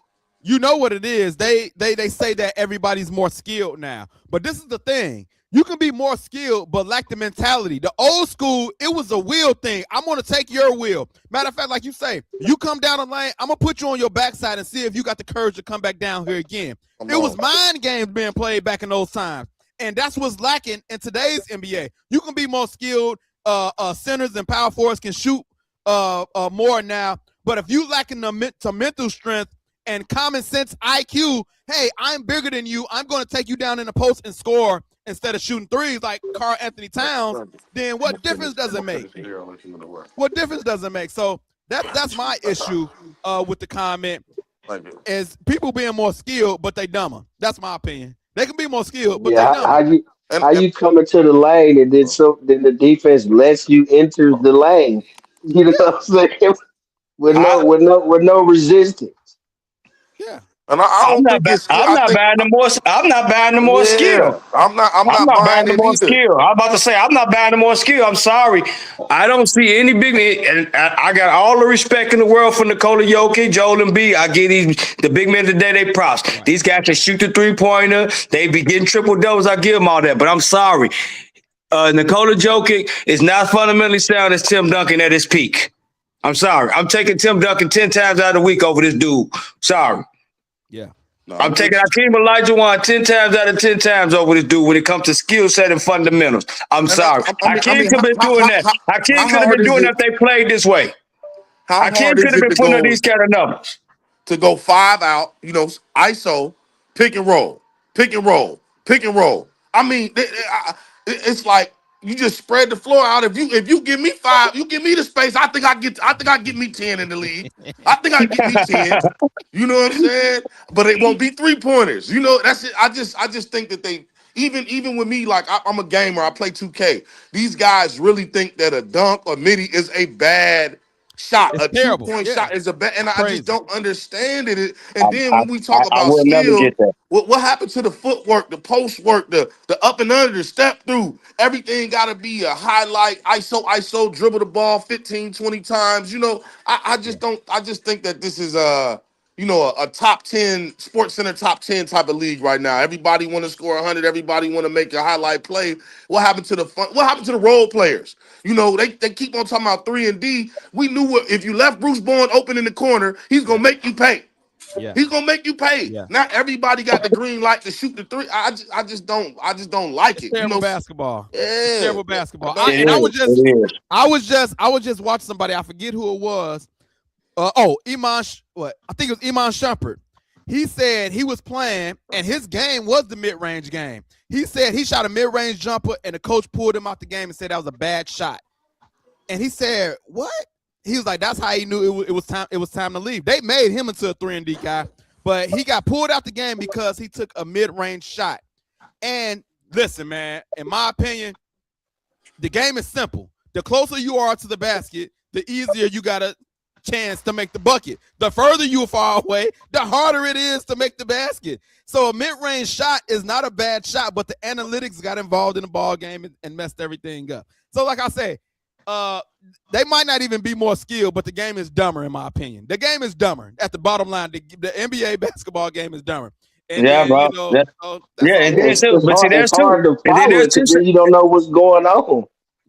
Speaker 1: you know what it is. They say that everybody's more skilled now. But this is the thing. You can be more skilled, but lack the mentality. The old school, it was a will thing. I'm gonna take your will. Matter of fact, like you say, you come down the lane, I'm gonna put you on your backside and see if you got the courage to come back down here again.
Speaker 10: Come
Speaker 1: It was
Speaker 10: on.
Speaker 1: mind games being played back in those times. And that's what's lacking in today's NBA. You can be more skilled. Centers and power forwards can shoot more now. But if you lacking the mental strength and common sense IQ, hey, I'm bigger than you. I'm going to take you down in the post and score instead of shooting threes like Karl Anthony Towns. Then what difference does it make? What difference does it make? So that's my issue with the comment is people being more skilled, but they dumber. That's my opinion. They can be more skilled, but they
Speaker 6: Yeah,
Speaker 1: dumber.
Speaker 6: how you come into the lane and then the defense lets you enter the lane. You know what I'm saying?
Speaker 2: I,
Speaker 6: With no resistance.
Speaker 1: Yeah.
Speaker 10: And I don't think it's.
Speaker 2: I'm
Speaker 10: I
Speaker 2: not
Speaker 10: think
Speaker 2: buying the more. I'm not buying the more skill.
Speaker 10: yeah. I'm
Speaker 2: I'm
Speaker 10: not
Speaker 2: not buying
Speaker 10: buying
Speaker 2: the
Speaker 10: it
Speaker 2: more
Speaker 10: either.
Speaker 2: skill. I'm about to say I'm not buying the more skill. I'm sorry. I don't see any big. And I got all the respect in the world for Nikola Jokic, Joel Embiid. I give the big men today they props.
Speaker 1: Right.
Speaker 2: These guys can shoot the 3-pointer. They be getting triple doubles. I give them all that. But I'm sorry. Nikola Jokic is not fundamentally sound as Tim Duncan at his peak. I'm sorry. I'm taking Tim Duncan 10 times out of the week over this dude. Sorry.
Speaker 1: Yeah.
Speaker 10: No,
Speaker 2: I'm
Speaker 10: I'm with
Speaker 2: taking
Speaker 10: you.
Speaker 2: Hakeem Olajuwon 10 times out of 10 times over this dude when it comes to skill set and fundamentals. I'm
Speaker 10: And
Speaker 2: sorry.
Speaker 10: I
Speaker 2: Hakeem
Speaker 10: mean,
Speaker 2: could have been doing that. Hakeem
Speaker 10: how
Speaker 2: could have
Speaker 10: hard
Speaker 2: been
Speaker 10: is
Speaker 2: doing
Speaker 10: it?
Speaker 2: that if they played this way.
Speaker 10: How
Speaker 2: Hakeem
Speaker 10: hard
Speaker 2: could
Speaker 10: is
Speaker 2: have
Speaker 10: it
Speaker 2: been putting up these kind of numbers.
Speaker 10: to go 5 out? You know, ISO, pick and roll, pick and roll, pick and roll. I mean, it's like you just spread the floor out. If you give me 5, you give me the space. I think I get me 10 in the league. I think I get me 10. You know what I'm saying? But it won't be 3-pointers. You know, that's it. I just think that they even with me, like I'm a gamer, I play 2K. These guys really think that a dunk or midi is a bad shot.
Speaker 1: It's
Speaker 10: A two
Speaker 1: terrible.
Speaker 10: point
Speaker 1: Yeah.
Speaker 10: shot is a bad, and I just
Speaker 1: Crazy.
Speaker 10: don't understand it.
Speaker 2: I,
Speaker 10: And then
Speaker 2: I,
Speaker 10: when we talk
Speaker 2: I
Speaker 10: about
Speaker 2: will never
Speaker 10: skill,
Speaker 2: get that.
Speaker 10: what happened to the footwork, the post work, the up and under, the step through? Everything got to be a highlight, ISO, dribble the ball 15, 20 times. You know, I
Speaker 1: Yeah.
Speaker 10: just don't. I just think that this is you know, a top 10 Sports Center top 10 type of league right now. Everybody want to score 100. Everybody want to make a highlight play. What happened to the fun? What happened to the role players? You know, they keep on talking about 3 and D. We knew what if you left Bruce Bowen open in the corner, he's
Speaker 1: Yeah.
Speaker 10: gonna make you pay.
Speaker 1: Yeah.
Speaker 10: He's gonna make you pay.
Speaker 1: Yeah.
Speaker 10: Not everybody got the green light to shoot the 3. I just don't like
Speaker 1: It's
Speaker 10: it. You
Speaker 1: terrible
Speaker 10: know,
Speaker 1: basketball. It's
Speaker 10: yeah.
Speaker 1: terrible basketball.
Speaker 10: I
Speaker 2: It
Speaker 1: And I
Speaker 2: is.
Speaker 1: was just,
Speaker 2: It is.
Speaker 1: I was just watching somebody. I forget who it was. Iman. What? I think it was Iman Shumpert. He said he was playing, and his game was the mid-range game. He said he shot a mid-range jumper, and the coach pulled him out the game and said that was a bad shot. And he said, "What?" He was like, "That's how he knew it was time. It was time to leave." They made him into a 3-and-D guy, but he got pulled out the game because he took a mid-range shot. And listen, man, in my opinion, the game is simple. The closer you are to the basket, the easier you gotta chance to make the bucket. The further you are far away, the harder it is to make the basket. So a mid-range shot is not a bad shot, but the analytics got involved in the ball game and messed everything up. So like I say, they might not even be more skilled, but the game is dumber in my opinion. The game is dumber. At the bottom line, the NBA basketball game is dumber. And
Speaker 2: Yeah,
Speaker 1: then,
Speaker 2: bro.
Speaker 1: so
Speaker 2: Yeah, and then
Speaker 6: It's,
Speaker 2: too.
Speaker 6: it's
Speaker 2: But see,
Speaker 6: hard. It's
Speaker 2: there's two.
Speaker 6: hard to
Speaker 2: And then
Speaker 6: follow
Speaker 2: there's
Speaker 6: it
Speaker 2: two.
Speaker 6: because then you don't know what's going on.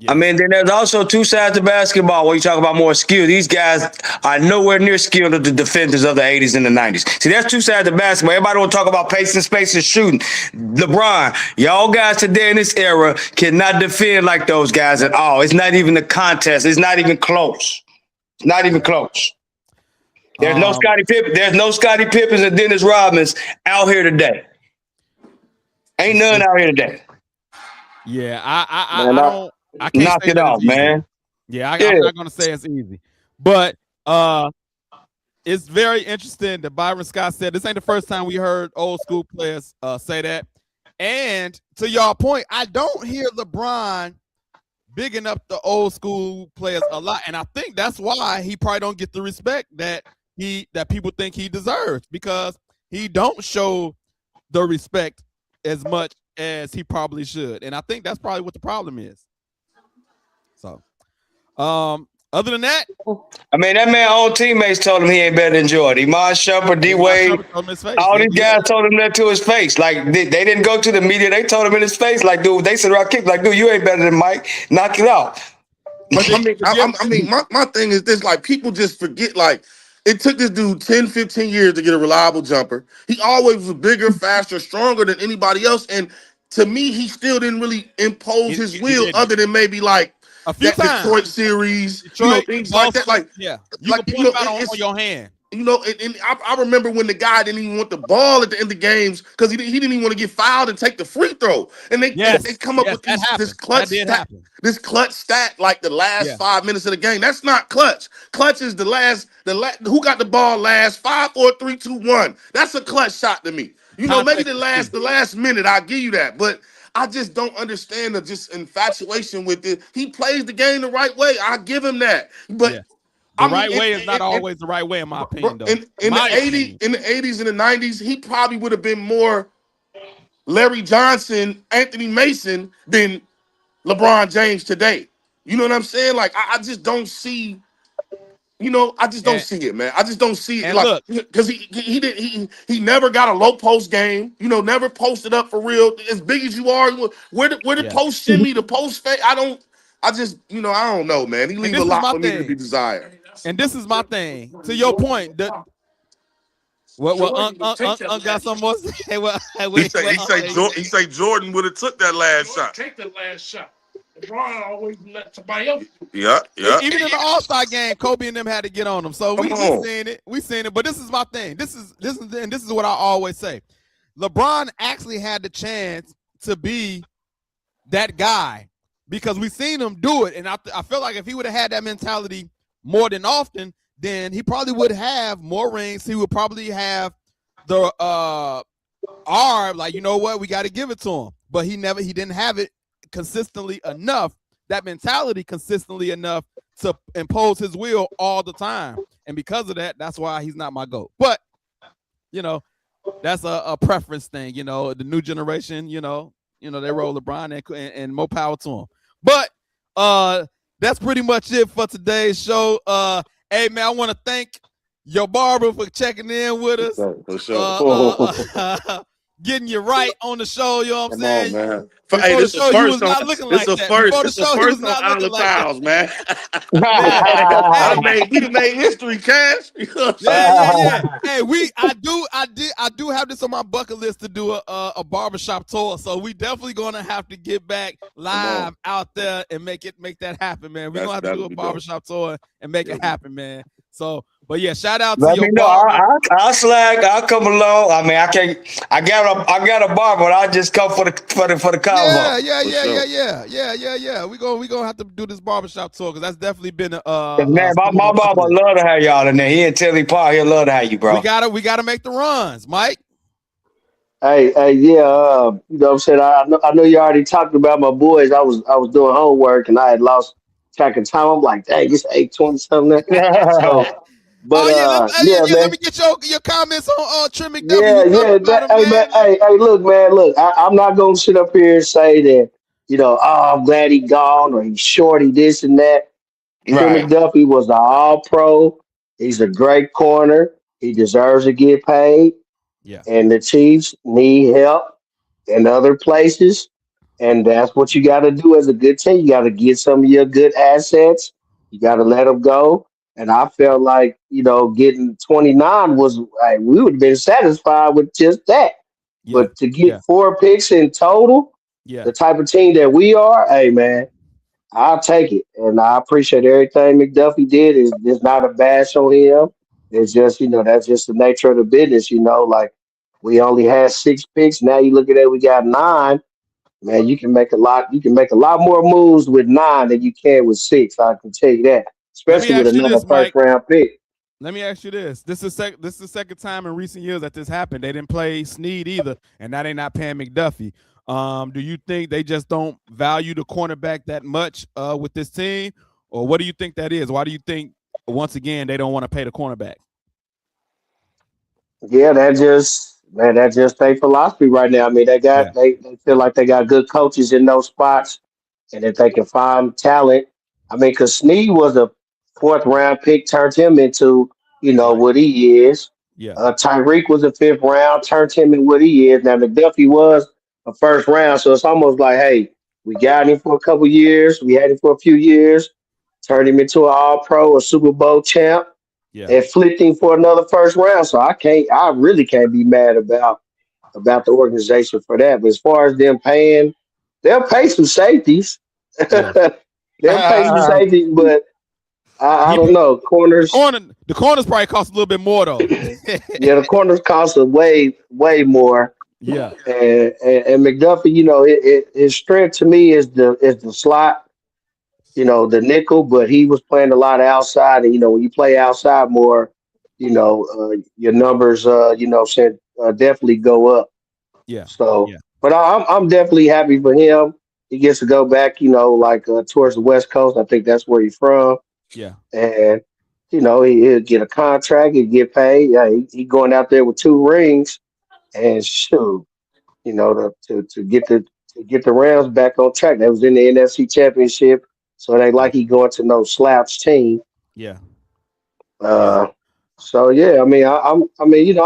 Speaker 2: I mean, then there's also two sides to basketball. When you talk about more skill, these guys are nowhere near skilled as the defenders of the 80s and the 90s. See, there's two sides to basketball. Everybody want to talk about pace and space and shooting. LeBron, y'all guys today in this era cannot defend like those guys at all. It's not even a contest. It's not even close. Not even close. There's no Scottie Pippen. There's no Scottie Pippens and Dennis Rodmans out here today. Ain't none out here today.
Speaker 1: Yeah, I can't
Speaker 2: knock
Speaker 1: say
Speaker 2: it
Speaker 1: that
Speaker 2: off,
Speaker 1: it's easy.
Speaker 2: man.
Speaker 1: Yeah, I'm not gonna say it's easy, but it's very interesting that Byron Scott said this ain't the first time we heard old school players say that. And to y'all point, I don't hear LeBron bigging up the old school players a lot, and I think that's why he probably don't get the respect that people think he deserves, because he don't show the respect as much as he probably should, and I think that's probably what the problem is. So, other than that,
Speaker 2: I mean, that man own teammates told him he ain't better than Jordan. Iman Shumpert, D Wade, all these guys told him that to his face. Like they didn't go to the media, they told him in his face, like, dude, they said around kick, like, dude, you ain't better than Mike. Knock it out.
Speaker 10: I mean, my thing is this, like, people just forget, like, it took this dude 10, 15 years to get a reliable jumper. He always was bigger, faster, stronger than anybody else. And to me, he still didn't really impose his will other than maybe like
Speaker 1: a few
Speaker 10: that
Speaker 1: times.
Speaker 10: Detroit series, things like that. Like,
Speaker 1: yeah, you can put him out on your hand.
Speaker 10: And I remember when the guy didn't even want the ball at the end of the games because he didn't even want to get fouled and take the free throw. And they come up with this clutch stat like the last 5 minutes of the game. That's not clutch. Clutch is the last who got the ball last 5, 4, 3, 2, 1. That's a clutch shot to me. Maybe the last minute, I'll give you that. But I just don't understand the just infatuation with it. He plays the game the right way. I give him that. But
Speaker 1: the right way is not always the right way, in my opinion, though.
Speaker 10: In the 80s and the 90s, he probably would have been more Larry Johnson, Anthony Mason than LeBron James today. You know what I'm saying? Like, I just don't see. I just don't see it, man. I just don't see it. Like, because he never got a low post game. Never posted up for real. As big as you are, where the post shimmy, the post fake. I don't know, man. He leaves a lot for me to be desired.
Speaker 1: And this is my thing. To your point, what got some more?
Speaker 10: He say Jordan would have took that last shot.
Speaker 7: Take the last shot. LeBron always let somebody else.
Speaker 10: Yeah.
Speaker 1: Even in the All-Star game, Kobe and them had to get on him. So we seen it. We seen it. But this is my thing. This is what I always say. LeBron actually had the chance to be that guy because we seen him do it. And I feel like if he would have had that mentality more than often, then he probably would have more rings. He would probably have the arm, like, you know what, we got to give it to him. But he didn't have it consistently enough, that mentality consistently enough to impose his will all the time. And because of that, that's why he's not my GOAT. But, that's a preference thing. The new generation, they roll LeBron and more power to him. But that's pretty much it for today's show. Hey, man, I want to thank your barber for checking in with us.
Speaker 10: For sure.
Speaker 1: Getting you right on the show, you know what I'm saying?
Speaker 10: On, man. This is first on Isle of Tiles, man. We made history, Cash.
Speaker 1: Yeah. Hey, I do have this on my bucket list to do a barbershop tour. So we definitely gonna have to get back live out there and make that happen, man. We're gonna have to do a barbershop tour and make it happen, man. So, but yeah, shout out to your barber.
Speaker 2: I'll slag. I'll come along. I mean, I got a barber, but I'll just come for the convo.
Speaker 1: Yeah. We gonna have to do this barbershop tour because that's definitely been
Speaker 2: man, my barber love to have y'all in there. He and Tilly Park, he'll love to have you, bro.
Speaker 1: We gotta make the runs, Mike.
Speaker 6: Hey, yeah. You know what I'm saying? I know you already talked about my boys. I was doing homework and I had lost track of time. I'm like, dang, it's 8:20 something. So But
Speaker 1: Yeah,
Speaker 6: yeah,
Speaker 1: let
Speaker 6: man.
Speaker 1: me get your comments on Trent McDuffie.
Speaker 6: Yeah,
Speaker 1: We talked
Speaker 6: yeah.
Speaker 1: about him,
Speaker 6: Hey, man.
Speaker 1: man.
Speaker 6: Hey, look, man. Look, I'm not gonna sit up here and say that. Oh, I'm glad he gone or he's short. He this and that. Trent
Speaker 2: Right.
Speaker 6: McDuffie was an All Pro. He's a great corner. He deserves to get paid.
Speaker 1: Yeah,
Speaker 6: And the Chiefs need help in other places. And that's what you got to do as a good team. You got to get some of your good assets. You got to let them go. And I felt like, getting 29 was, like, we would have been satisfied with just that.
Speaker 1: yeah,
Speaker 6: But to
Speaker 1: yeah,
Speaker 6: get 4 picks in total,
Speaker 1: yeah.
Speaker 6: the type of team that we are, hey, man, I'll take it. And I appreciate everything McDuffie did. It's not a bash on him. It's just, that's just the nature of the business, like we only had 6 picks. Now you look at it, we got 9. Man, you can make a lot more moves with 9 than you can with 6. I can tell you that.
Speaker 1: Let me
Speaker 6: Especially with
Speaker 1: ask you
Speaker 6: another
Speaker 1: this,
Speaker 6: first
Speaker 1: Mike.
Speaker 6: round pick.
Speaker 1: Let me ask you this. This is the second time in recent years that this happened. They didn't play Snead either, and now they're not paying McDuffie. Do you think they just don't value the cornerback that much with this team, or what do you think that is? Why do you think once again they don't want to pay the cornerback?
Speaker 6: Yeah, that's just their philosophy right now. I mean,
Speaker 1: Yeah,
Speaker 6: they feel like they got good coaches in those spots, and if they can find talent, I mean, because Snead was a fourth round pick, turned him into
Speaker 1: right.
Speaker 6: what he is.
Speaker 1: Yeah,
Speaker 6: Tyreek was a fifth round, turned him into what he is. Now McDuffie was a first round, so it's almost like, hey, we got him for a couple years, we had him for a few years, turned him into an All Pro, a Super Bowl champ
Speaker 1: yeah,
Speaker 6: and flipped him for another first round. So I really can't be mad about the organization for that. But as far as them paying, they'll pay some safeties.
Speaker 1: yeah.
Speaker 6: They'll pay some safeties, but I
Speaker 1: He
Speaker 6: don't know.
Speaker 1: the
Speaker 6: Corners,
Speaker 1: corner the corners probably cost a little bit more though.
Speaker 6: yeah, the corners cost a way more.
Speaker 1: Yeah,
Speaker 6: And McDuffie, his strength to me is the slot, the nickel, but he was playing a lot outside. And, when you play outside more, your numbers, definitely go up.
Speaker 1: yeah,
Speaker 6: So,
Speaker 1: yeah,
Speaker 6: but I'm definitely happy for him. He gets to go back, like towards the West Coast. I think that's where he's from.
Speaker 1: yeah,
Speaker 6: And, he'll get a contract, he'll get paid. Yeah, he going out there with 2 rings and shoot, to get the Rams back on track. That was in the NFC Championship, so it ain't like he going to no slouch team.
Speaker 1: yeah, yeah,
Speaker 6: Uh, so yeah, I mean, I'm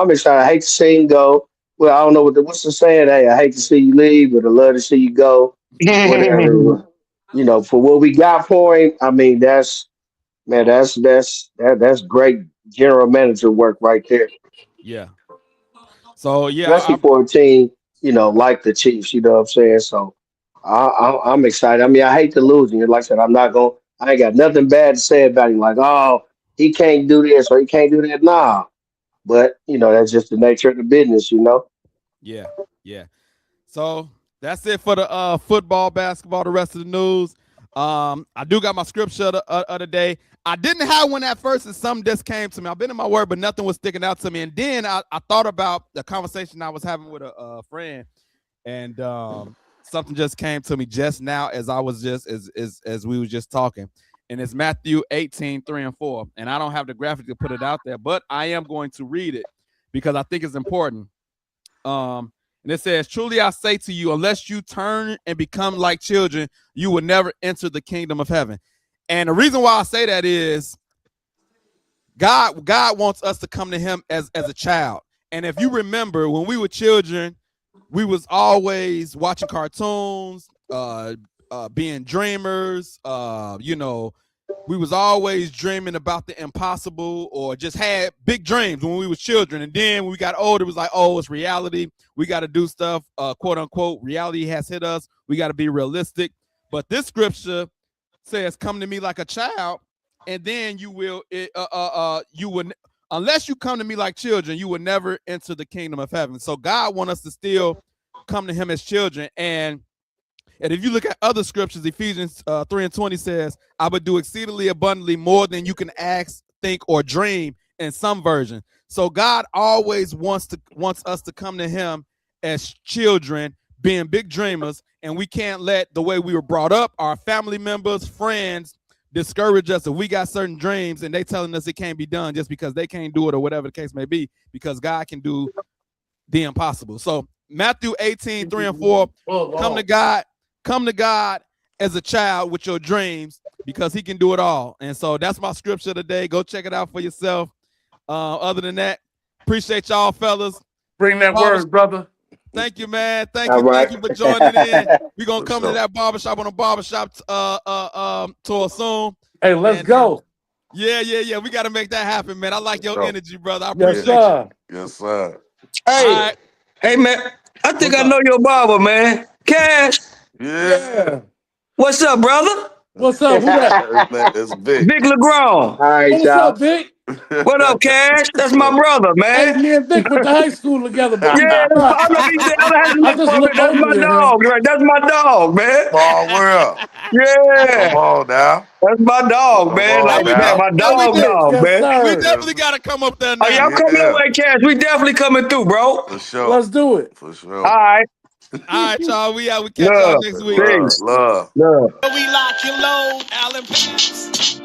Speaker 6: excited. I hate to see him go. Well, I don't know what's the saying. Hey, I hate to see you leave, but I love to see you go. Whatever. For what we got for him, I mean, that's great general manager work right there,
Speaker 1: yeah. So yeah,
Speaker 6: especially for a team, like the Chiefs. You know what I'm saying? So I'm excited. I mean, I hate to lose him. Like I said, I'm not going. I ain't got nothing bad to say about him. Like, oh, he can't do this or he can't do that. Nah, but that's just the nature of the business.
Speaker 1: yeah, yeah. So that's it for the football, basketball, the rest of the news. I do got my scripture of the day. I didn't have one at first, and something just came to me. I've been in my word, but nothing was sticking out to me. And then I thought about the conversation I was having with a friend, and something just came to me just now as I was just as we was just talking. And it's Matthew 18:3 and 4. And I don't have the graphic to put it out there, but I am going to read it because I think it's important. And it says, truly I say to you, unless you turn and become like children, you will never enter the kingdom of heaven. And the reason why I say that is God wants us to come to him as a child. And if you remember, when we were children, we was always watching cartoons, being dreamers, we was always dreaming about the impossible or just had big dreams when we was children. And then when we got older, it was like, oh, it's reality. We got to do stuff, quote unquote, reality has hit us. We got to be realistic. But this scripture says, come to me like a child, and then you will, unless you come to me like children, you will never enter the kingdom of heaven. So God wants us to still come to him as children. And if you look at other scriptures, Ephesians 3:20 says, I would do exceedingly abundantly more than you can ask, think, or dream in some version. So God always wants us to come to him as children, being big dreamers, and we can't let the way we were brought up, our family members, friends, discourage us if we got certain dreams and they telling us it can't be done just because they can't do it or whatever the case may be, because God can do the impossible. So Matthew 18, 3 and 4, come to God as a child with your dreams, because he can do it all. And so that's my scripture today. Go check it out for yourself. Other than that, appreciate y'all fellas.
Speaker 10: Bring that word, brother.
Speaker 1: Thank you, man. Thank
Speaker 6: All
Speaker 1: you.
Speaker 6: right.
Speaker 1: Thank you for joining in. We're gonna come to that barbershop on a barbershop tour soon.
Speaker 10: Hey, let's go.
Speaker 1: Yeah. We got to make that happen, man. I like your energy, brother. I
Speaker 10: Yes,
Speaker 1: appreciate
Speaker 10: sir.
Speaker 1: you.
Speaker 10: Yes, sir.
Speaker 2: Hey,
Speaker 1: right.
Speaker 2: hey, man. I think I know your barber, man. Cash.
Speaker 10: Yeah.
Speaker 2: What's up, brother?
Speaker 10: What's up? Who that? It's Vic.
Speaker 2: Vic LeGrand.
Speaker 6: All right,
Speaker 10: What's
Speaker 6: y'all.
Speaker 10: up, Vic?
Speaker 2: What up, Cash? That's my brother,
Speaker 10: Hey,
Speaker 2: man.
Speaker 10: me and Vic went to high school together. But
Speaker 2: Yeah, I know he said I had to
Speaker 10: I
Speaker 2: look
Speaker 10: just
Speaker 2: for him.
Speaker 10: look
Speaker 2: That's
Speaker 10: over
Speaker 2: my
Speaker 10: at him.
Speaker 2: dog, right? That's my dog, man.
Speaker 10: Oh, well.
Speaker 2: Yeah.
Speaker 10: Come on now.
Speaker 2: That's my dog,
Speaker 10: Come
Speaker 2: man.
Speaker 10: on
Speaker 2: Like we
Speaker 10: now.
Speaker 2: my
Speaker 1: we
Speaker 2: dog,
Speaker 1: do.
Speaker 10: Yes,
Speaker 2: man.
Speaker 10: sir.
Speaker 1: We definitely got to come up there now.
Speaker 2: Oh, y'all coming your way, Cash? We definitely coming through, bro.
Speaker 10: For sure. Let's do it. For sure.
Speaker 2: All right.
Speaker 1: All right, y'all. We out. We catch y'all
Speaker 2: Love.
Speaker 1: next week.
Speaker 2: Peace.
Speaker 10: Love.
Speaker 2: Love.
Speaker 12: We lock and load, Alan.